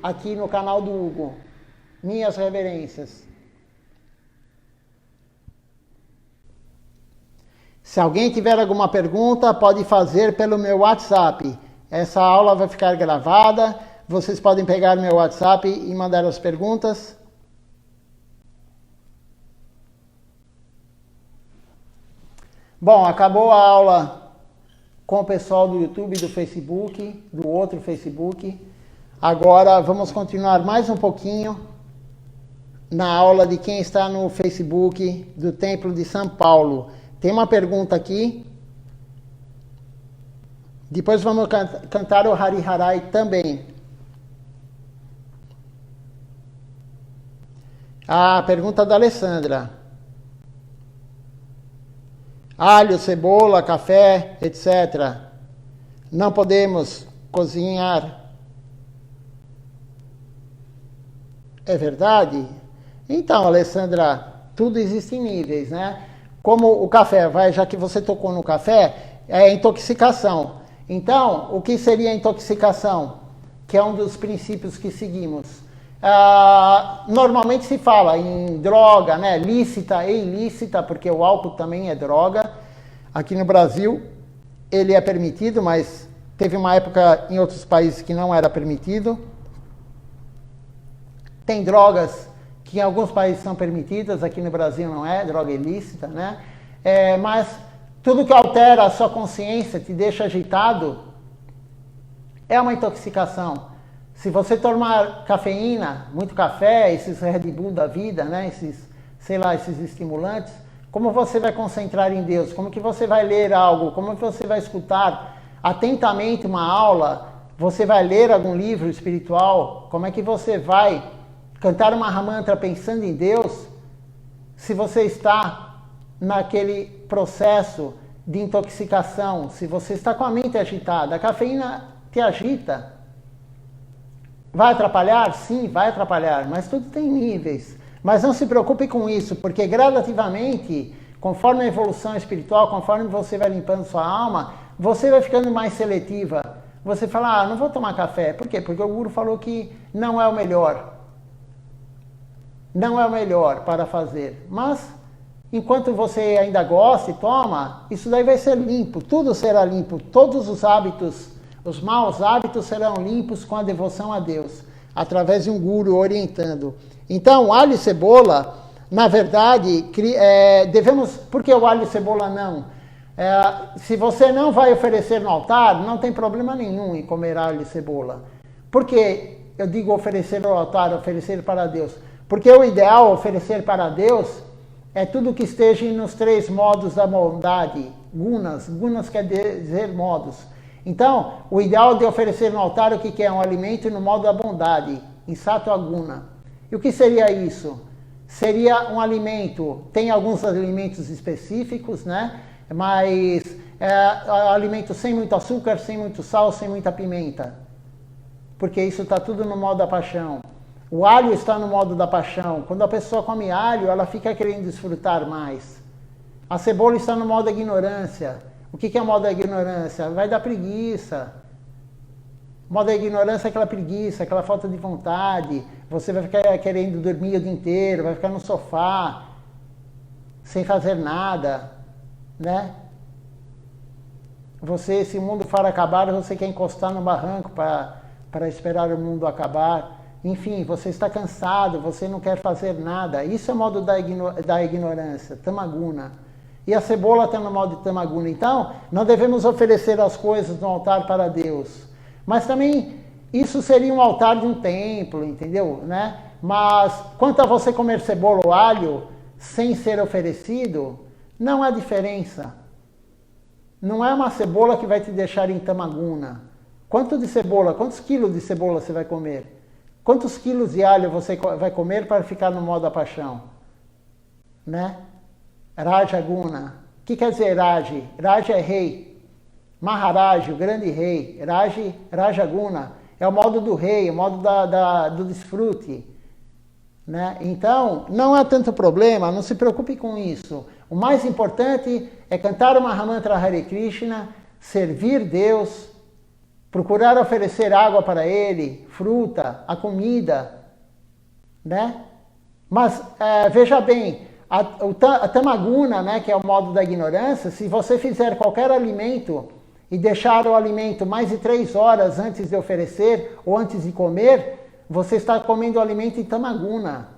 aqui no canal do Hugo. Minhas reverências. Se alguém tiver alguma pergunta, pode fazer pelo meu WhatsApp. Essa aula vai ficar gravada. Vocês podem pegar meu WhatsApp e mandar as perguntas. Bom, acabou a aula com o pessoal do YouTube, do Facebook, do outro Facebook. Agora vamos continuar mais um pouquinho na aula de quem está no Facebook do Templo de São Paulo. Tem uma pergunta aqui. Depois vamos cantar o Hari Harai também. A pergunta da Alessandra. Alho, cebola, café, etc. Não podemos cozinhar. É verdade? Então, Alessandra, tudo existe em níveis, né? Como o café, já que você tocou no café, é intoxicação. Então, o que seria intoxicação? Que é um dos princípios que seguimos. Normalmente se fala em droga, né? Lícita e ilícita, porque o álcool também é droga. Aqui no Brasil ele é permitido, mas teve uma época em outros países que não era permitido. Tem drogas que em alguns países são permitidas, aqui no Brasil não é, droga ilícita, né? Mas tudo que altera a sua consciência, te deixa agitado, é uma intoxicação. Se você tomar cafeína, muito café, esses Red Bull da vida, né? Esses estimulantes, como você vai concentrar em Deus? Como que você vai ler algo? Como que você vai escutar atentamente uma aula? Você vai ler algum livro espiritual? Como é que você vai cantar uma Mahamantra pensando em Deus, se você está naquele processo de intoxicação, se você está com a mente agitada? A cafeína te agita. Vai atrapalhar? Sim, vai atrapalhar, mas tudo tem níveis. Mas não se preocupe com isso, porque gradativamente, conforme a evolução espiritual, conforme você vai limpando sua alma, você vai ficando mais seletiva. Você fala, não vou tomar café. Por quê? Porque o Guru falou que não é o melhor. Não é o melhor para fazer. Mas, enquanto você ainda gosta e toma, isso daí vai ser limpo. Tudo será limpo. Todos os hábitos, os maus hábitos serão limpos com a devoção a Deus, através de um Guru orientando. Então, alho e cebola, na verdade, devemos... Por que o alho e cebola não? Se você não vai oferecer no altar, não tem problema nenhum em comer alho e cebola. Por que eu digo oferecer no altar, oferecer para Deus? Porque o ideal oferecer para Deus é tudo que esteja nos 3 modos da bondade. Gunas quer dizer modos. Então, o ideal de oferecer no altar o que é? Um alimento no modo da bondade, em Sattva Guna. E o que seria isso? Seria um alimento, tem alguns alimentos específicos, né? Mas alimento sem muito açúcar, sem muito sal, sem muita pimenta. Porque isso está tudo no modo da paixão. O alho está no modo da paixão. Quando a pessoa come alho, ela fica querendo desfrutar mais. A cebola está no modo da ignorância. O que é o modo da ignorância? Vai dar preguiça. O modo da ignorância é aquela preguiça, aquela falta de vontade. Você vai ficar querendo dormir o dia inteiro, vai ficar no sofá, sem fazer nada, né? Se o mundo for acabar, você quer encostar no barranco para esperar o mundo acabar. Enfim, você está cansado, você não quer fazer nada. Isso é o modo da ignorância, tamaguna. E a cebola está no modo de tamaguna. Então, não devemos oferecer as coisas no altar para Deus. Mas também, isso seria um altar de um templo, entendeu? Né? Mas, quanto a você comer cebola ou alho, sem ser oferecido, não há diferença. Não é uma cebola que vai te deixar em tamaguna. Quantos quilos de cebola você vai comer? Quantos quilos de alho você vai comer para ficar no modo da paixão? Né? Rajaguna. O que quer dizer Raji? Raji é rei. Maharaj, o grande rei. Rajaguna é o modo do rei, o modo do desfrute. Né? Então, não há tanto problema, não se preocupe com isso. O mais importante é cantar o Mahamantra Hare Krishna, servir Deus, procurar oferecer água para Ele, fruta, a comida, né? Mas, veja bem, a tamaguna, né, que é o modo da ignorância, se você fizer qualquer alimento e deixar o alimento mais de 3 horas antes de oferecer ou antes de comer, você está comendo o alimento em tamaguna.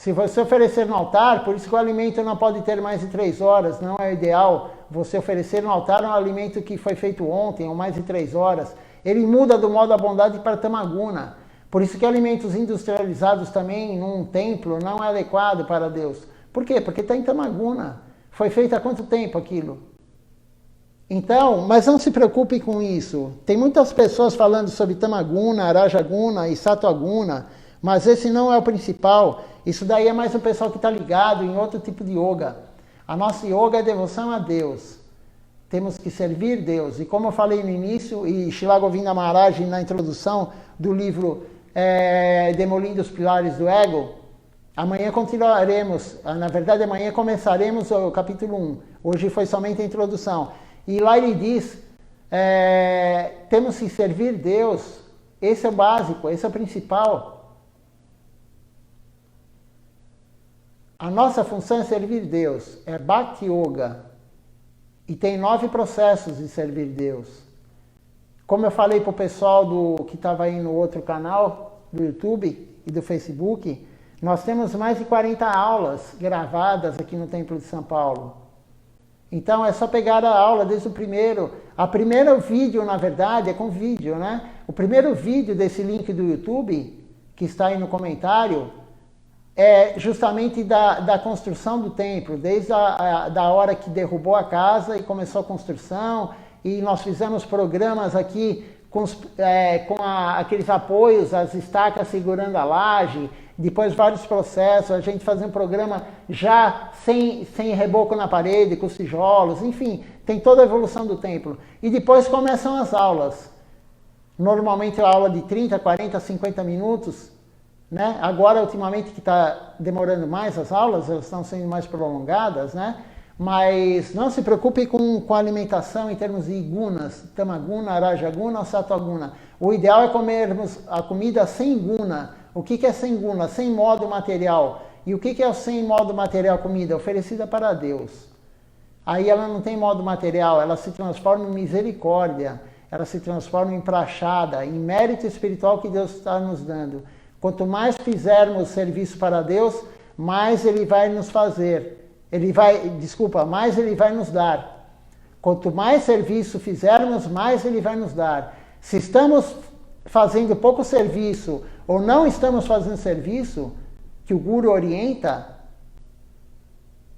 Se você oferecer no altar, por isso que o alimento não pode ter mais de 3 horas, não é ideal você oferecer no altar um alimento que foi feito ontem, ou mais de 3 horas. Ele muda do modo da bondade para tamaguna. Por isso que alimentos industrializados também num templo não é adequado para Deus. Por quê? Porque está em tamaguna. Foi feito há quanto tempo aquilo? Então, mas não se preocupe com isso. Tem muitas pessoas falando sobre tamaguna, arajaguna e satoguna, mas esse não é o principal. Isso daí é mais o pessoal que está ligado em outro tipo de yoga. A nossa yoga é devoção a Deus. Temos que servir Deus. E como eu falei no início, e Srila Govinda Maharaj na introdução do livro Demolindo os Pilares do Ego, amanhã continuaremos, na verdade amanhã começaremos o capítulo 1. Hoje foi somente a introdução. E lá ele diz, temos que servir Deus. Esse é o básico, esse é o principal. A nossa função é servir Deus, é Bhakti Yoga. E tem 9 processos de servir Deus. Como eu falei para o pessoal que estava aí no outro canal, do YouTube e do Facebook, nós temos mais de 40 aulas gravadas aqui no Templo de São Paulo. Então é só pegar a aula desde o primeiro. A primeiro vídeo, na verdade, é com vídeo, né? O primeiro vídeo desse link do YouTube, que está aí no comentário, é justamente da construção do templo, desde da hora que derrubou a casa e começou a construção, e nós fizemos programas aqui com aqueles apoios, as estacas segurando a laje, depois vários processos, a gente fazia um programa já sem reboco na parede, com os tijolos, enfim, tem toda a evolução do templo. E depois começam as aulas, normalmente a aula de 30, 40, 50 minutos, né? Agora, ultimamente, que está demorando mais as aulas, elas estão sendo mais prolongadas, né? Mas não se preocupe com a alimentação em termos de gunas, tamaguna, arajaguna ou satoguna. O ideal é comermos a comida sem guna. O que é sem guna? Sem modo material. E o que é o sem modo material comida? Oferecida para Deus. Aí ela não tem modo material, ela se transforma em misericórdia, ela se transforma em prachada, em mérito espiritual que Deus está nos dando. Quanto mais fizermos serviço para Deus, mais Ele vai nos fazer. Mais Ele vai nos dar. Quanto mais serviço fizermos, mais Ele vai nos dar. Se estamos fazendo pouco serviço, ou não estamos fazendo serviço, que o Guru orienta,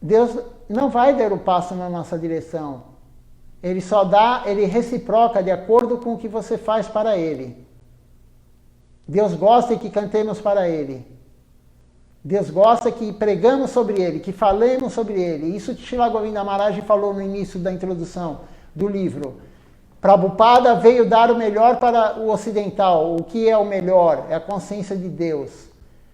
Deus não vai dar o passo na nossa direção. Ele só dá, Ele reciproca de acordo com o que você faz para Ele. Deus gosta que cantemos para Ele. Deus gosta que pregamos sobre Ele, que falemos sobre Ele. Isso que Srila Govinda Maharaj falou no início da introdução do livro. Prabhupada veio dar o melhor para o ocidental. O que é o melhor? É a consciência de Deus.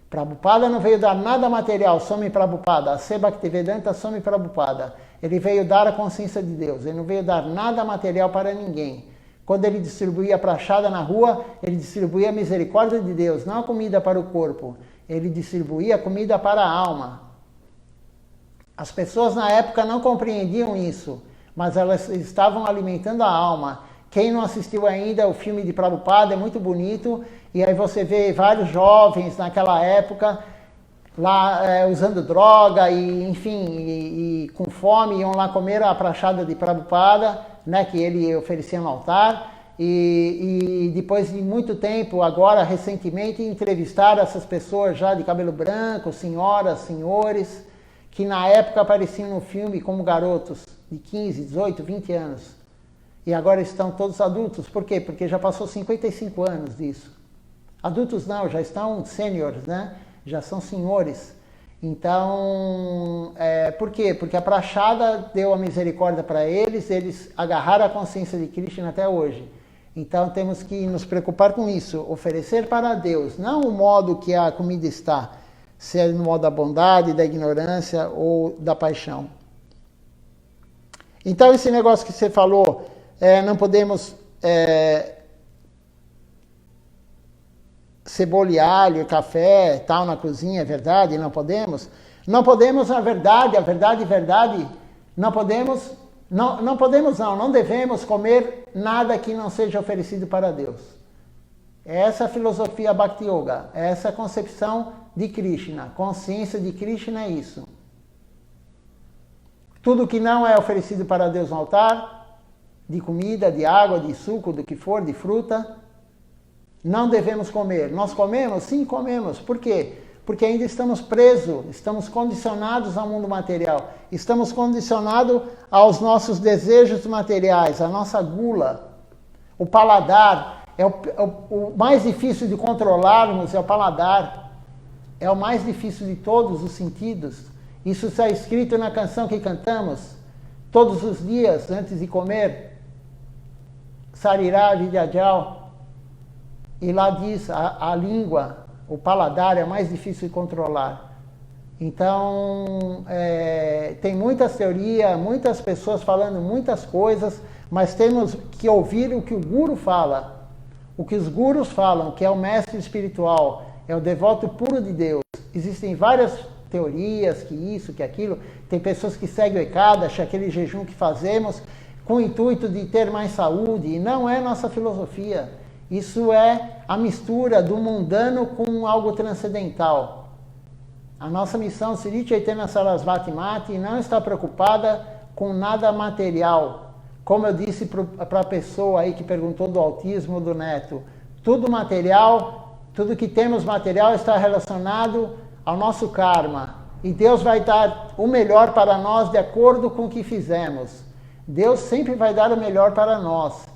Prabhupada não veio dar nada material, Swami Prabhupada. A Bhaktivedanta Swami Prabhupada. Ele veio dar a consciência de Deus. Ele não veio dar nada material para ninguém. Quando ele distribuía a prachada na rua, ele distribuía a misericórdia de Deus, não a comida para o corpo. Ele distribuía a comida para a alma. As pessoas na época não compreendiam isso, mas elas estavam alimentando a alma. Quem não assistiu ainda o filme de Prabhupada é muito bonito, e aí você vê vários jovens naquela época lá usando droga e enfim, e com fome, iam lá comer a prachada de Prabhupada, né, que ele oferecia no altar, e depois de muito tempo, agora recentemente, entrevistaram essas pessoas já de cabelo branco, senhoras, senhores, que na época apareciam no filme como garotos de 15, 18, 20 anos. E agora estão todos adultos. Por quê? Porque já passou 55 anos disso. Adultos não, já estão sêniores, né? Já são senhores. Então, por quê? Porque a prachada deu a misericórdia para eles, eles agarraram a consciência de Krishna até hoje. Então temos que nos preocupar com isso, oferecer para Deus, não o modo que a comida está, se é no modo da bondade, da ignorância ou da paixão. Então esse negócio que você falou, não podemos cebola e alho, café, tal na cozinha, é verdade? Não podemos? Não podemos, na verdade, não podemos, não devemos comer nada que não seja oferecido para Deus. Essa é a filosofia Bhakti Yoga, essa é a concepção de Krishna. Consciência de Krishna é isso. Tudo que não é oferecido para Deus no altar, de comida, de água, de suco, do que for, de fruta, não devemos comer. Nós comemos? Sim, comemos. Por quê? Porque ainda estamos presos, estamos condicionados ao mundo material. Estamos condicionados aos nossos desejos materiais, à nossa gula. O paladar é o mais difícil de controlarmos, é o paladar. É o mais difícil de todos os sentidos. Isso está escrito na canção que cantamos todos os dias antes de comer. Sarirá Vidyajal. E lá diz a língua, o paladar é mais difícil de controlar. Então, tem muitas teorias, muitas pessoas falando muitas coisas, mas temos que ouvir o que o Guru fala. O que os Gurus falam, que é o mestre espiritual, é o devoto puro de Deus. Existem várias teorias, que isso, que aquilo. Tem pessoas que seguem o Ekadashi, aquele jejum que fazemos, com o intuito de ter mais saúde, e não é nossa filosofia. Isso é a mistura do mundano com algo transcendental. A nossa missão, Sri Chaitanya Sarasvati Mati, não está preocupada com nada material. Como eu disse para a pessoa aí que perguntou do autismo do neto, tudo material, tudo que temos material está relacionado ao nosso karma. E Deus vai dar o melhor para nós de acordo com o que fizemos. Deus sempre vai dar o melhor para nós.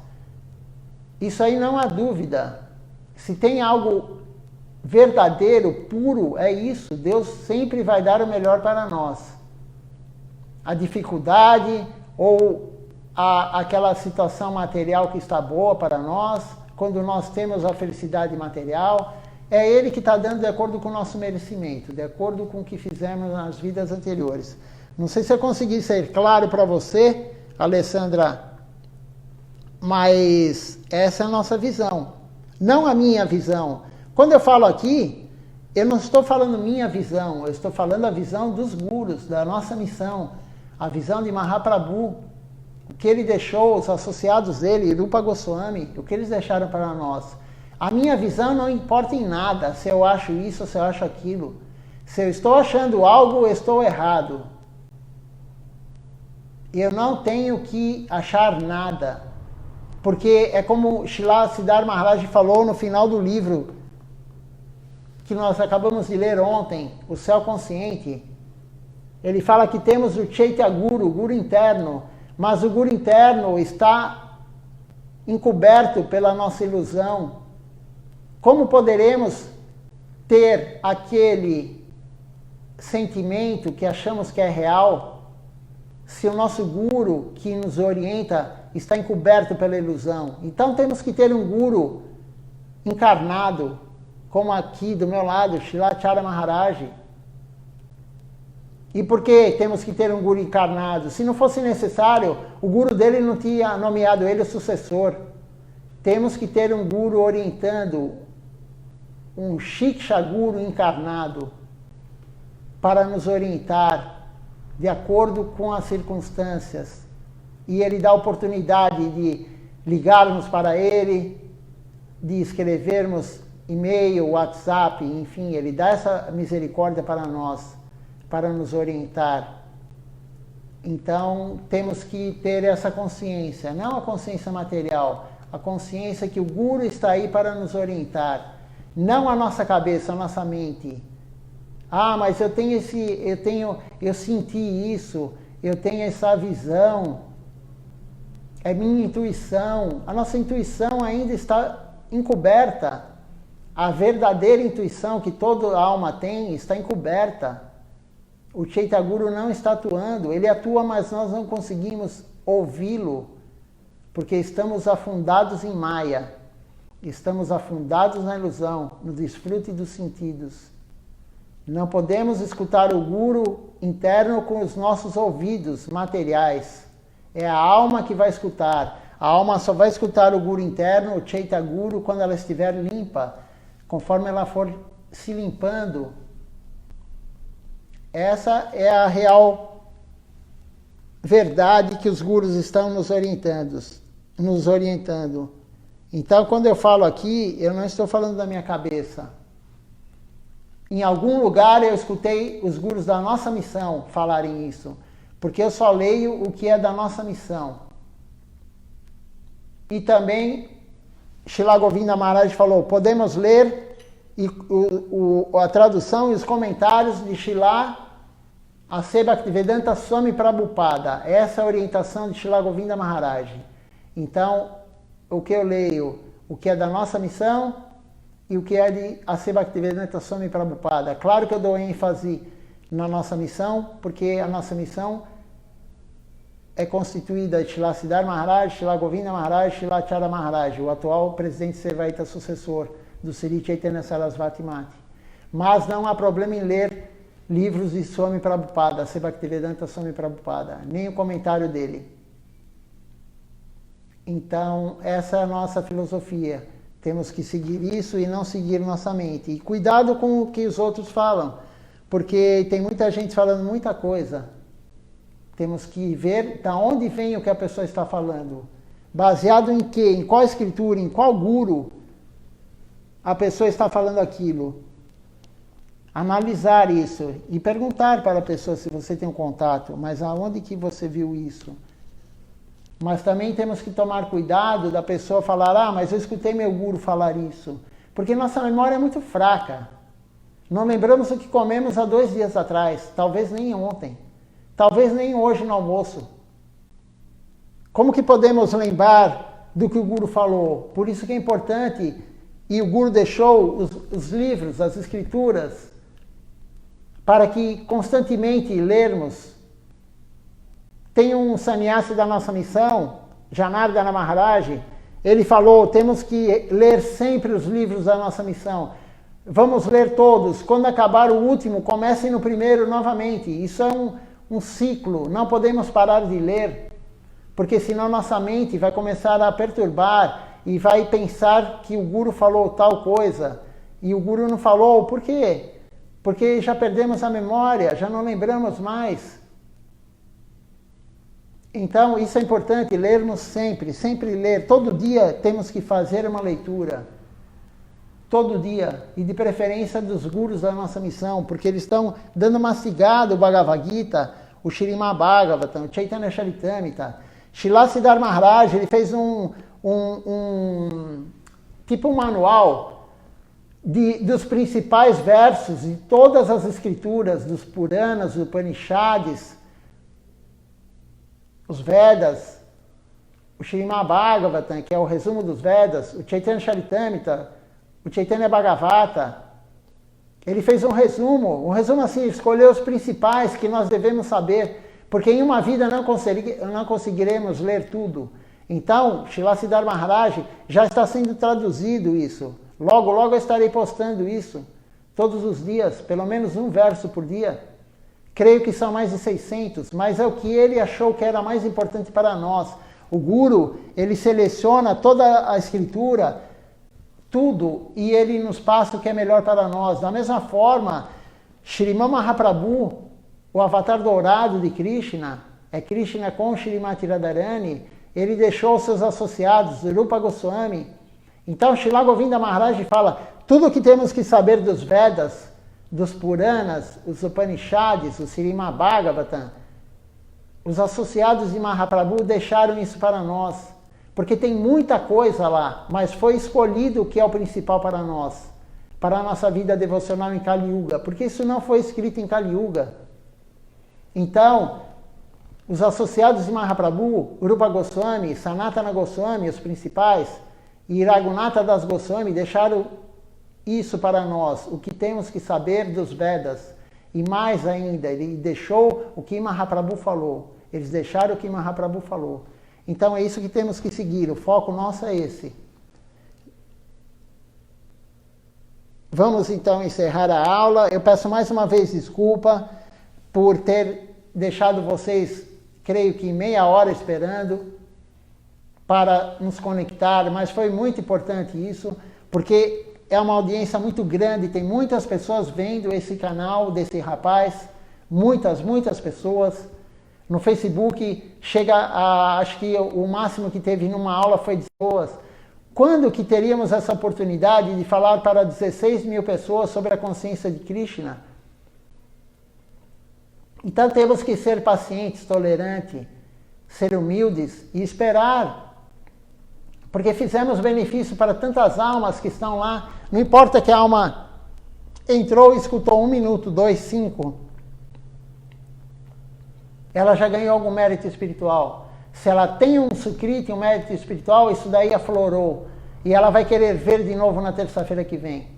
Isso aí não há dúvida. Se tem algo verdadeiro, puro, é isso. Deus sempre vai dar o melhor para nós. A dificuldade ou aquela situação material que está boa para nós, quando nós temos a felicidade material, é Ele que está dando de acordo com o nosso merecimento, de acordo com o que fizemos nas vidas anteriores. Não sei se eu consegui ser claro para você, Alessandra, mas essa é a nossa visão, não a minha visão. Quando eu falo aqui, eu não estou falando minha visão, eu estou falando a visão dos gurus, da nossa missão, a visão de Mahaprabhu, o que ele deixou, os associados dele, Rupa Goswami, o que eles deixaram para nós. A minha visão não importa em nada, se eu acho isso ou se eu acho aquilo. Se eu estou achando algo, eu estou errado. Eu não tenho que achar nada. Porque é como Srila Siddhar Maharaj falou no final do livro, que nós acabamos de ler ontem, O Céu Consciente. Ele fala que temos o Chaitya Guru, o Guru interno, mas o Guru interno está encoberto pela nossa ilusão. Como poderemos ter aquele sentimento que achamos que é real, se o nosso Guru que nos orienta está encoberto pela ilusão? Então temos que ter um Guru encarnado, como aqui do meu lado, Srila Acharya Maharaj. E por que temos que ter um Guru encarnado? Se não fosse necessário, o Guru dele não tinha nomeado ele o sucessor. Temos que ter um Guru orientando, um Shiksha Guru encarnado, para nos orientar de acordo com as circunstâncias. E ele dá a oportunidade de ligarmos para ele, de escrevermos e-mail, WhatsApp, enfim, ele dá essa misericórdia para nós, para nos orientar. Então, temos que ter essa consciência, não a consciência material, a consciência que o Guru está aí para nos orientar, não a nossa cabeça, a nossa mente. Ah, mas eu senti isso, eu tenho essa visão, é minha intuição. A nossa intuição ainda está encoberta. A verdadeira intuição que toda alma tem está encoberta. O Chaitya Guru não está atuando, ele atua, mas nós não conseguimos ouvi-lo, porque estamos afundados em Maya, estamos afundados na ilusão, no desfrute dos sentidos. Não podemos escutar o Guru interno com os nossos ouvidos materiais. É a alma que vai escutar. A alma só vai escutar o Guru interno, o Chaitya Guru, quando ela estiver limpa, conforme ela for se limpando. Essa é a real verdade que os gurus estão nos orientando. Então, quando eu falo aqui, eu não estou falando da minha cabeça. Em algum lugar eu escutei os gurus da nossa missão falarem isso, porque eu só leio o que é da nossa missão. E também, Srila Govinda Maharaj falou, podemos ler a tradução e os comentários de Srila A.C. Bhaktivedanta Swami Prabhupada. Essa é a orientação de Srila Govinda Maharaj. Então, o que eu leio, o que é da nossa missão e o que é de A.C. Bhaktivedanta Swami Prabhupada. Claro que eu dou ênfase na nossa missão, porque a nossa missão é constituída de Srila Siddhar Maharaj, Srila Govinda Maharaj, Srila Acharya Maharaj, o atual presidente Sevaita sucessor do Sri Chaitanya Sarasvati Mati. Mas não há problema em ler livros de Swami Prabhupada, A.C. Bhaktivedanta Swami Prabhupada, nem o comentário dele. Então, essa é a nossa filosofia. Temos que seguir isso e não seguir nossa mente. E cuidado com o que os outros falam, porque tem muita gente falando muita coisa. Temos que ver de onde vem o que a pessoa está falando. Baseado em quê? Em qual escritura? Em qual guru a pessoa está falando aquilo? Analisar isso e perguntar para a pessoa se você tem um contato. Mas aonde que você viu isso? Mas também temos que tomar cuidado da pessoa falar, mas eu escutei meu guru falar isso. Porque nossa memória é muito fraca. Não lembramos o que comemos há 2 dias atrás, talvez nem ontem, talvez nem hoje no almoço. Como que podemos lembrar do que o guru falou? Por isso que é importante, e o guru deixou os livros, as escrituras, para que constantemente lermos. Tem um sannyasi da nossa missão, Janardana Maharaj, ele falou, temos que ler sempre os livros da nossa missão. Vamos ler todos. Quando acabar o último, comecem no primeiro novamente. Isso é um ciclo, não podemos parar de ler, porque senão nossa mente vai começar a perturbar e vai pensar que o guru falou tal coisa, e o guru não falou. Por quê? Porque já perdemos a memória, já não lembramos mais. Então, isso é importante, lermos sempre, sempre ler. Todo dia temos que fazer uma leitura. Todo dia. E de preferência dos gurus da nossa missão, porque eles estão dando mastigado o Bhagavad Gita, o Śrīmad Bhagavatam, o Chaitanya Charitamrita. Srila Siddhar Maharaj, ele fez tipo um manual dos principais versos de todas as escrituras, dos Puranas, dos Upanishads, os Vedas, o Śrīmad Bhagavatam, que é o resumo dos Vedas, o Chaitanya Charitamrita, o Chaitanya Bhagavata. Ele fez um resumo assim, escolheu os principais que nós devemos saber, porque em uma vida não conseguiremos ler tudo. Então, Srila Siddhar Maharaj já está sendo traduzido isso. Logo, logo eu estarei postando isso, todos os dias, pelo menos um verso por dia. Creio que são mais de 600, mas é o que ele achou que era mais importante para nós. O Guru, ele seleciona toda a escritura, tudo, e ele nos passa o que é melhor para nós. Da mesma forma, Srimad Mahaprabhu, o avatar dourado de Krishna, é Krishna com Srimati Radharani, ele deixou seus associados, Rupa Goswami. Então, Srila Govinda Maharaj fala, tudo o que temos que saber dos Vedas, dos Puranas, os Upanishads, o Śrīmad Bhagavatam, os associados de Mahaprabhu deixaram isso para nós, porque tem muita coisa lá, mas foi escolhido o que é o principal para nós, para a nossa vida devocional em Kali Yuga, porque isso não foi escrito em Kali Yuga. Então, os associados de Mahaprabhu, Rupa Goswami, Sanatana Goswami, os principais, e Raghunatha Das Goswami deixaram isso para nós, o que temos que saber dos Vedas. E mais ainda, ele deixou o que Mahaprabhu falou. Eles deixaram o que Mahaprabhu falou. Então é isso que temos que seguir, o foco nosso é esse. Vamos então encerrar a aula. Eu peço mais uma vez desculpa por ter deixado vocês, creio que meia hora esperando para nos conectar, mas foi muito importante isso, porque é uma audiência muito grande, tem muitas pessoas vendo esse canal desse rapaz, muitas pessoas. No Facebook chega a, acho que o máximo que teve numa aula foi de pessoas. Quando que teríamos essa oportunidade de falar para 16 mil pessoas sobre a consciência de Krishna? Então temos que ser pacientes, tolerantes, ser humildes e esperar. Porque fizemos benefício para tantas almas que estão lá. Não importa que a alma entrou e escutou 1 minuto, 2, 5. Ela já ganhou algum mérito espiritual. Se ela tem um sukriti, um mérito espiritual, isso daí aflorou. E ela vai querer ver de novo na terça-feira que vem.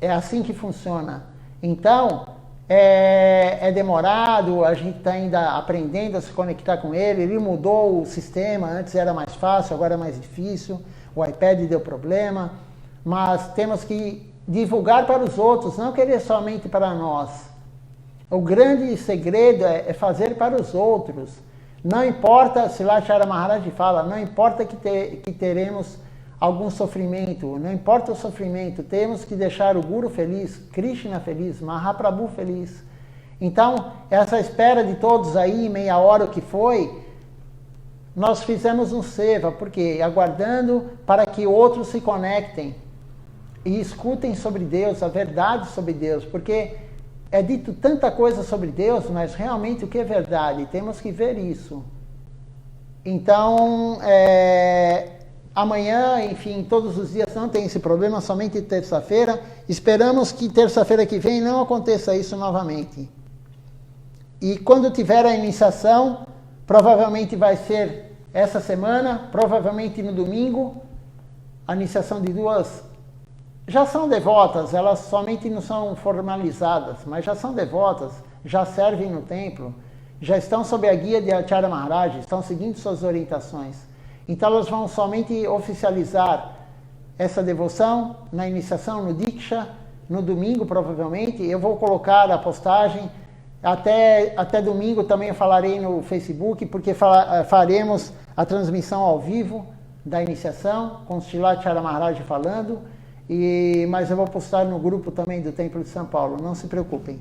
É assim que funciona. Então, é demorado, a gente está ainda aprendendo a se conectar com ele. Ele mudou o sistema, antes era mais fácil, agora é mais difícil. O iPad deu problema. Mas temos que divulgar para os outros, não querer somente para nós. O grande segredo é fazer para os outros. Não importa, Srilachara Maharaj fala, não importa que teremos algum sofrimento, não importa o sofrimento, temos que deixar o Guru feliz, Krishna feliz, Mahaprabhu feliz. Então, essa espera de todos aí, meia hora o que foi, nós fizemos um seva, porque aguardando para que outros se conectem e escutem sobre Deus, a verdade sobre Deus, porque é dito tanta coisa sobre Deus, mas realmente o que é verdade? Temos que ver isso. Então, amanhã, enfim, todos os dias não tem esse problema, somente terça-feira. Esperamos que terça-feira que vem não aconteça isso novamente. E quando tiver a iniciação, provavelmente vai ser essa semana, provavelmente no domingo, a iniciação de 2 já são devotas, elas somente não são formalizadas, mas já são devotas, já servem no templo, já estão sob a guia de Acharya Maharaj, estão seguindo suas orientações. Então elas vão somente oficializar essa devoção na iniciação, no Diksha, no domingo provavelmente. Eu vou colocar a postagem, até domingo também eu falarei no Facebook, porque faremos a transmissão ao vivo da iniciação, com Srila Acharya Maharaj falando. Mas eu vou postar no grupo também do Templo de São Paulo, não se preocupem.